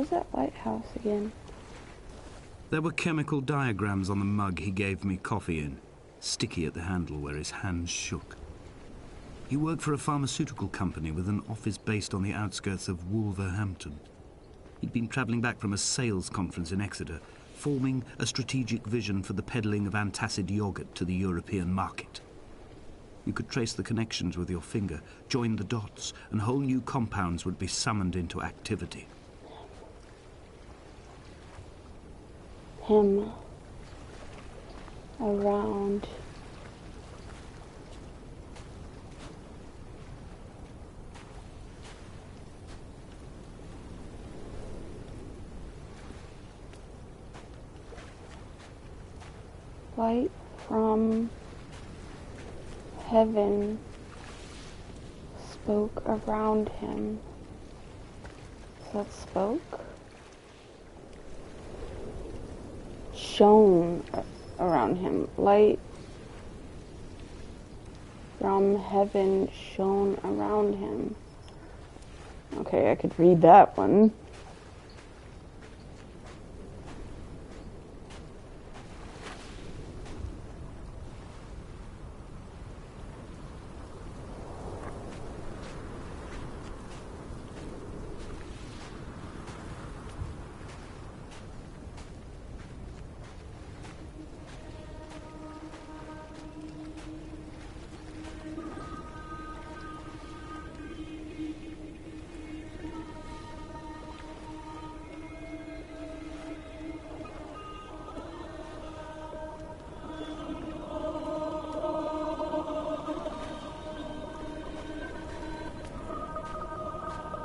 Where's that lighthouse again? There were chemical diagrams on the mug he gave me coffee in, sticky at the handle where his hands shook. He worked for a pharmaceutical company with an office based on the outskirts of Wolverhampton. He'd been travelling back from a sales conference in Exeter, forming a strategic vision for the peddling of antacid yogurt to the European market. You could trace the connections with your finger, join the dots, and whole new compounds would be summoned into activity. Him around. Light from heaven spoke around him. Is that spoke? Shone around him. Light from heaven shone around him. Okay, I could read that one.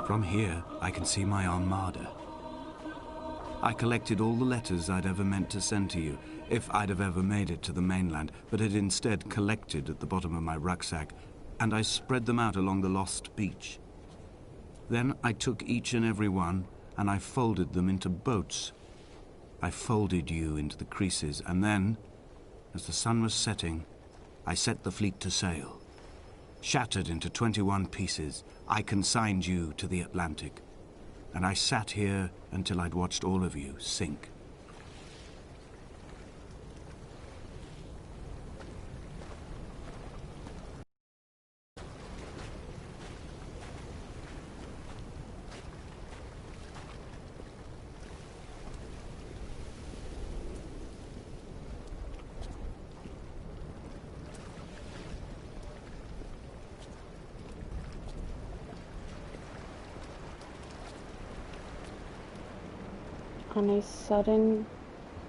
From here, I can see my armada. I collected all the letters I'd ever meant to send to you, if I'd have ever made it to the mainland, but had instead collected at the bottom of my rucksack, and I spread them out along the lost beach. Then I took each and every one, and I folded them into boats. I folded you into the creases, and then, as the sun was setting, I set the fleet to sail. Shattered into 21 pieces, I consigned you to the Atlantic, and I sat here until I'd watched all of you sink. On a sudden,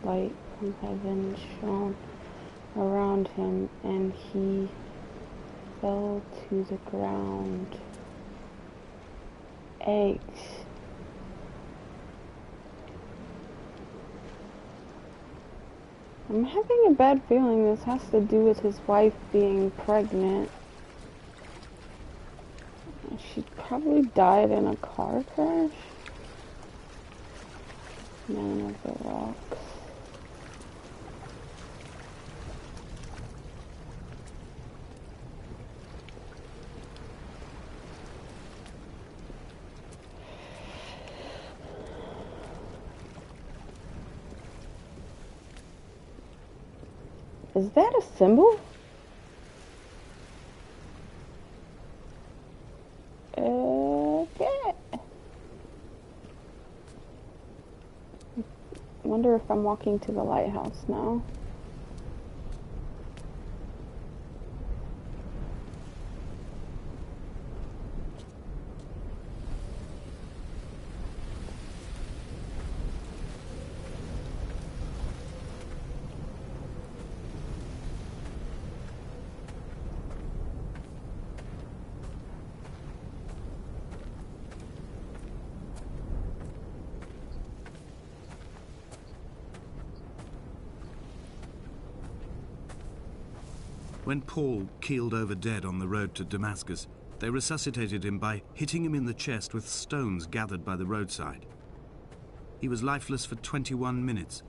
light from heaven shone around him, and he fell to the ground. Eggs. I'm having a bad feeling this has to do with his wife being pregnant. She probably died in a car crash. Man of the rocks. Is that a symbol? Okay. Wonder if I'm walking to the lighthouse now. When Paul keeled over dead on the road to Damascus, they resuscitated him by hitting him in the chest with stones gathered by the roadside. He was lifeless for 21 minutes,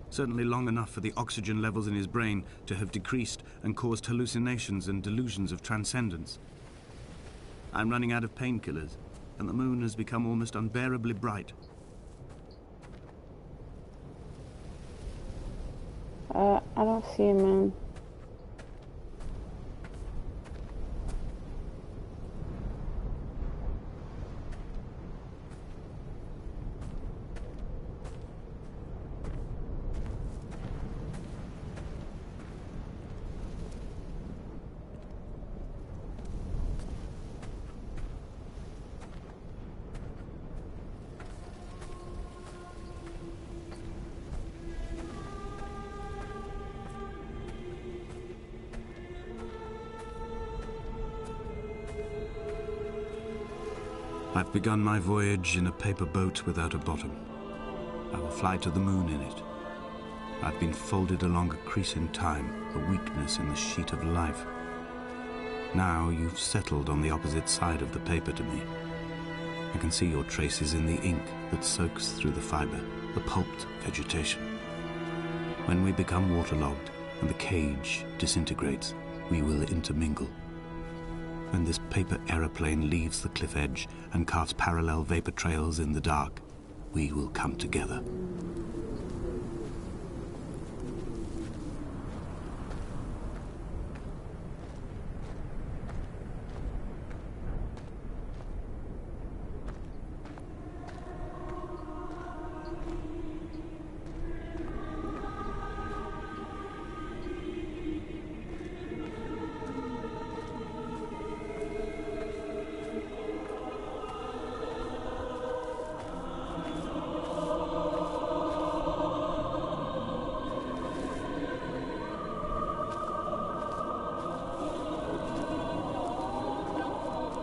certainly long enough for the oxygen levels in his brain to have decreased and caused hallucinations and delusions of transcendence. I'm running out of painkillers, and the moon has become almost unbearably bright. I don't see him, man. I've begun my voyage in a paper boat without a bottom. I will fly to the moon in it. I've been folded along a crease in time, a weakness in the sheet of life. Now you've settled on the opposite side of the paper to me. I can see your traces in the ink that soaks through the fiber, the pulped vegetation. When we become waterlogged and the cage disintegrates, we will intermingle. When this paper aeroplane leaves the cliff edge and carves parallel vapor trails in the dark, we will come together.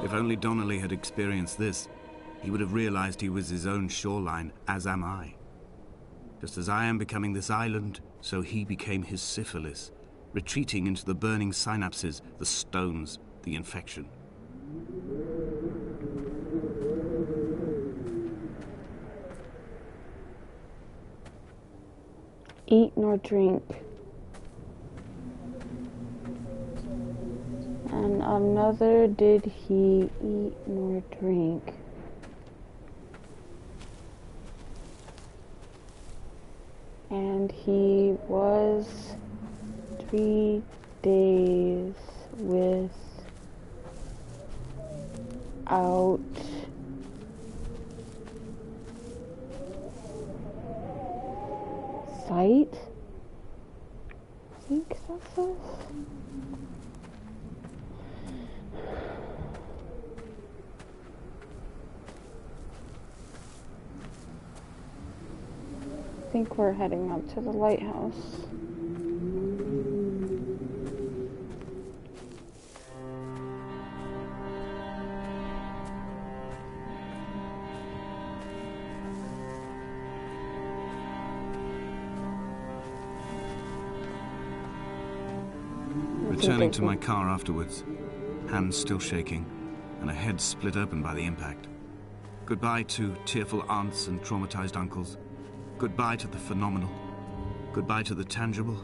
If only Donnelly had experienced this, he would have realized he was his own shoreline, as am I. Just as I am becoming this island, so he became his syphilis, retreating into the burning synapses, the stones, the infection. Eat nor drink. And another did he eat nor drink. And he was 3 days without sight. I think that says. I think we're heading up to the lighthouse. Returning to my car afterwards, hands still shaking, and a head split open by the impact. Goodbye to tearful aunts and traumatized uncles. Goodbye to the phenomenal. Goodbye to the tangible.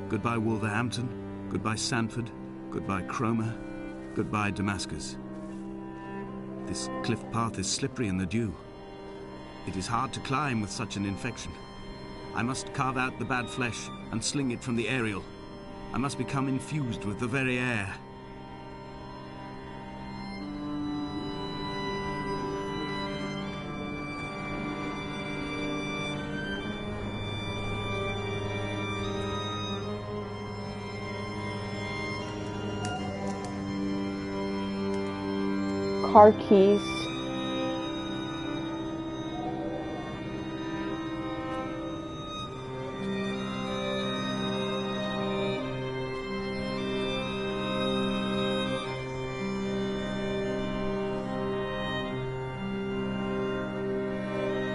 Goodbye Wolverhampton. Goodbye Sanford. Goodbye Cromer. Goodbye Damascus. This cliff path is slippery in the dew. It is hard to climb with such an infection. I must carve out the bad flesh and sling it from the aerial. I must become infused with the very air. Car keys.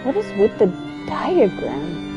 What is with the diagram?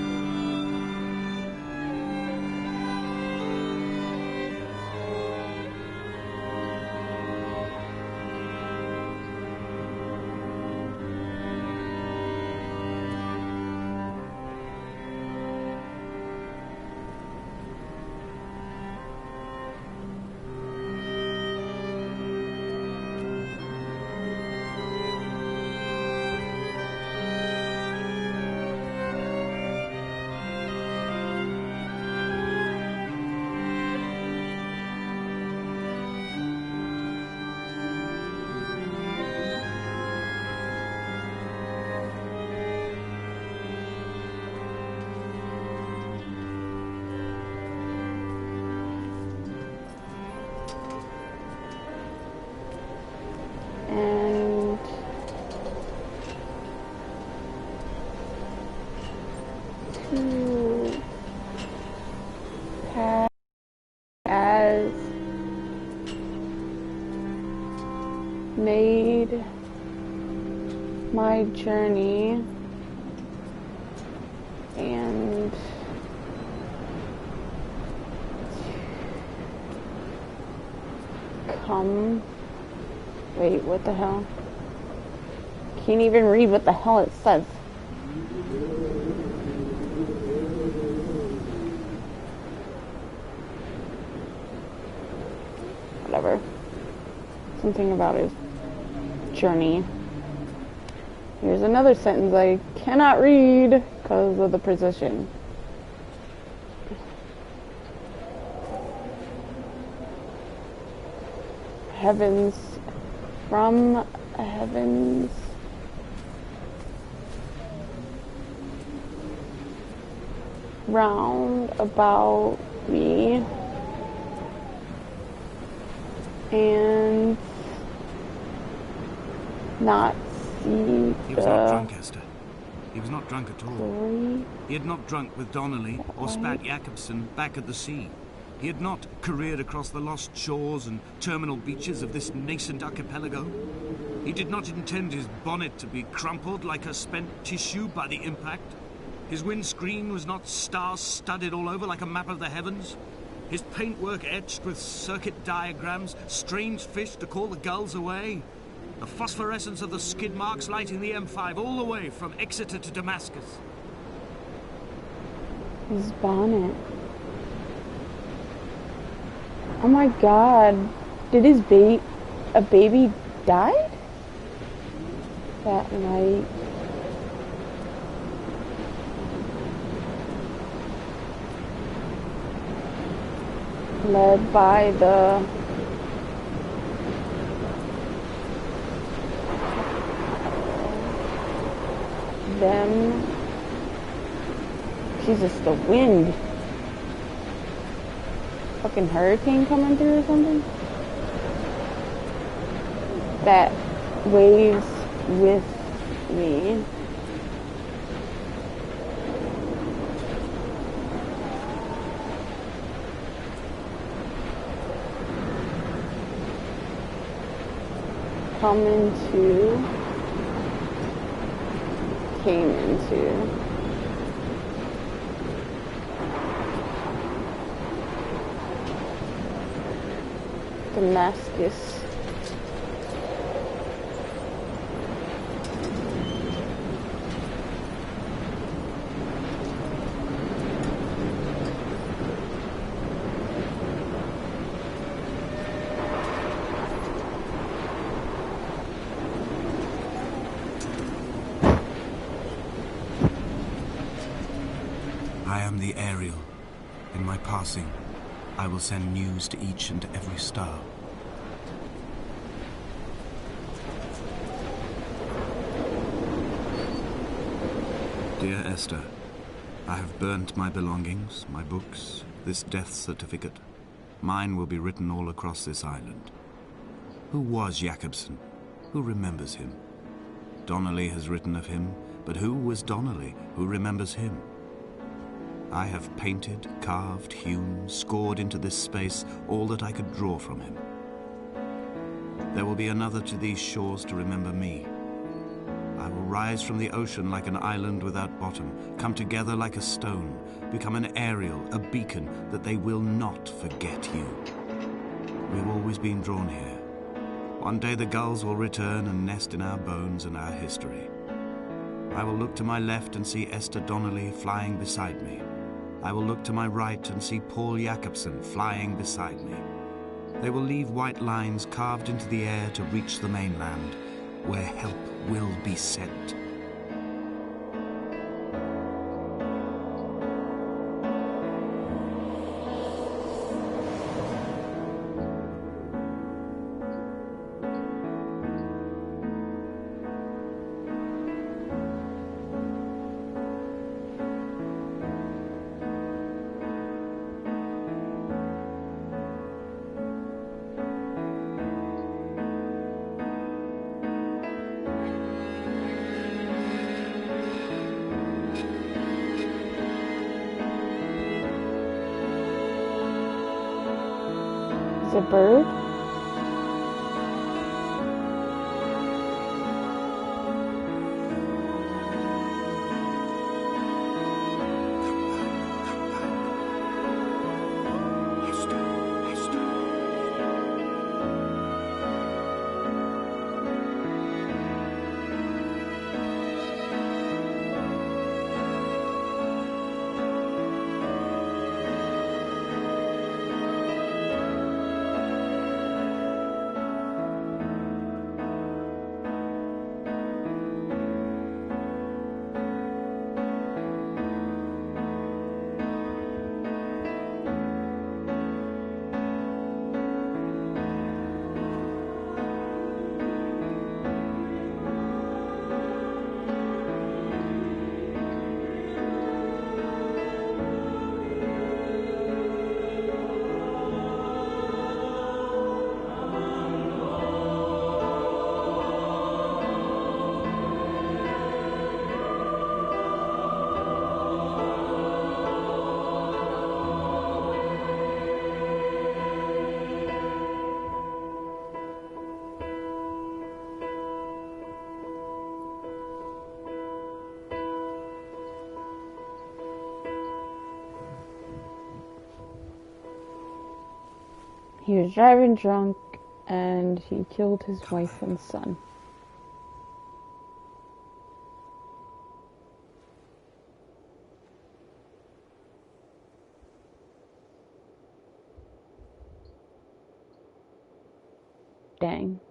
made my journey and come. Wait, what the hell? Can't even read what the hell it says. Whatever. Something about his journey. Here's another sentence I cannot read because of the precision. Heavens, from heavens, round about me, and not see He was not drunk, Esther. He was not drunk at all. glory. He had not drunk with Donnelly or spat Jakobsen back at the sea. He had not careered across the lost shores and terminal beaches of this nascent archipelago. He did not intend his bonnet to be crumpled like a spent tissue by the impact. His windscreen was not star-studded all over like a map of the heavens. His paintwork etched with circuit diagrams, strange fish to call the gulls away. The phosphorescence of the skid marks lighting the M5 all the way from Exeter to Damascus. His bonnet. Oh my god. Did his a baby die that night? Led by them. Jesus, the wind. Fucking hurricane coming through or something? That waves with me. Came into Damascus. I am the Ariel. In my passing, I will send news to each and every star. Dear Esther, I have burnt my belongings, my books, this death certificate. Mine will be written all across this island. Who was Jakobsen? Who remembers him? Donnelly has written of him, but who was Donnelly? Who remembers him? I have painted, carved, hewn, scored into this space all that I could draw from him. There will be another to these shores to remember me. I will rise from the ocean like an island without bottom, come together like a stone, become an Ariel, a beacon that they will not forget you. We've always been drawn here. One day the gulls will return and nest in our bones and our history. I will look to my left and see Esther Donnelly flying beside me. I will look to my right and see Paul Jakobsen flying beside me. They will leave white lines carved into the air to reach the mainland, where help will be sent. A bird? He was driving drunk and he killed his wife and son. Dang.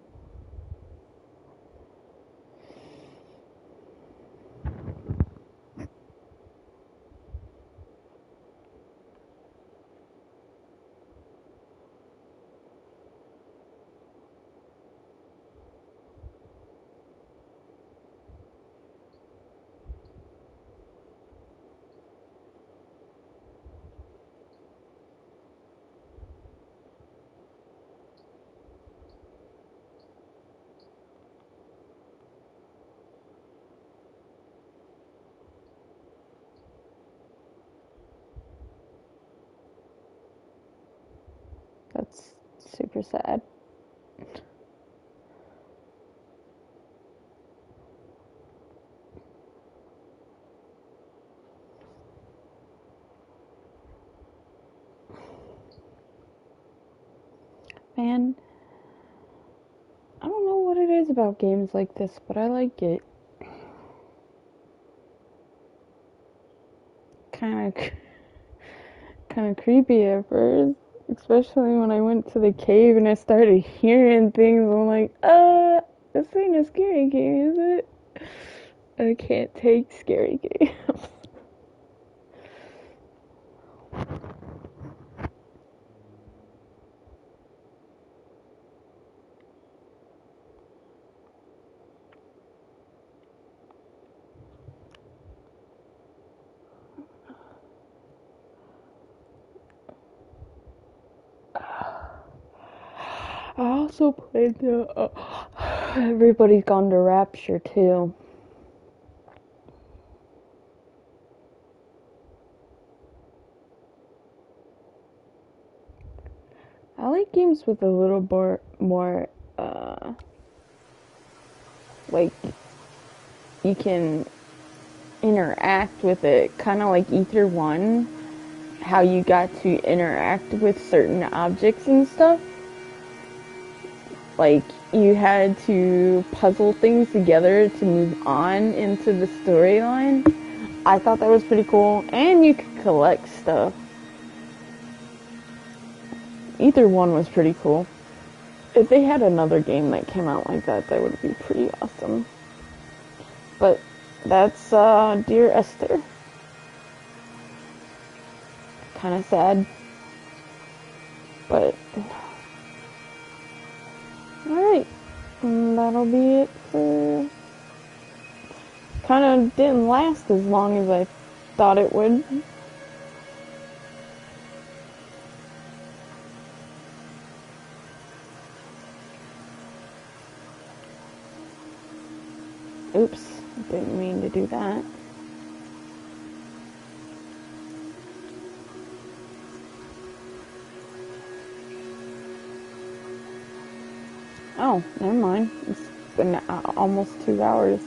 That's super sad. Man, I don't know what it is about games like this, but I like it. Kind of creepy at first, especially when I went to the cave and I started hearing things. I'm like, this ain't a scary game, is it? I can't take scary games. I also played the Everybody's Gone to Rapture too. I like games with a little more like you can interact with it, kind of like Ether 1, how you got to interact with certain objects and stuff. Like, you had to puzzle things together to move on into the storyline. I thought that was pretty cool. And you could collect stuff. Either one was pretty cool. If they had another game that came out like that, that would be pretty awesome. But that's Dear Esther. Kind of sad. But alright. That'll be it for... Kind of didn't last as long as I thought it would. Oops, didn't mean to do that. Oh, never mind. It's been almost 2 hours.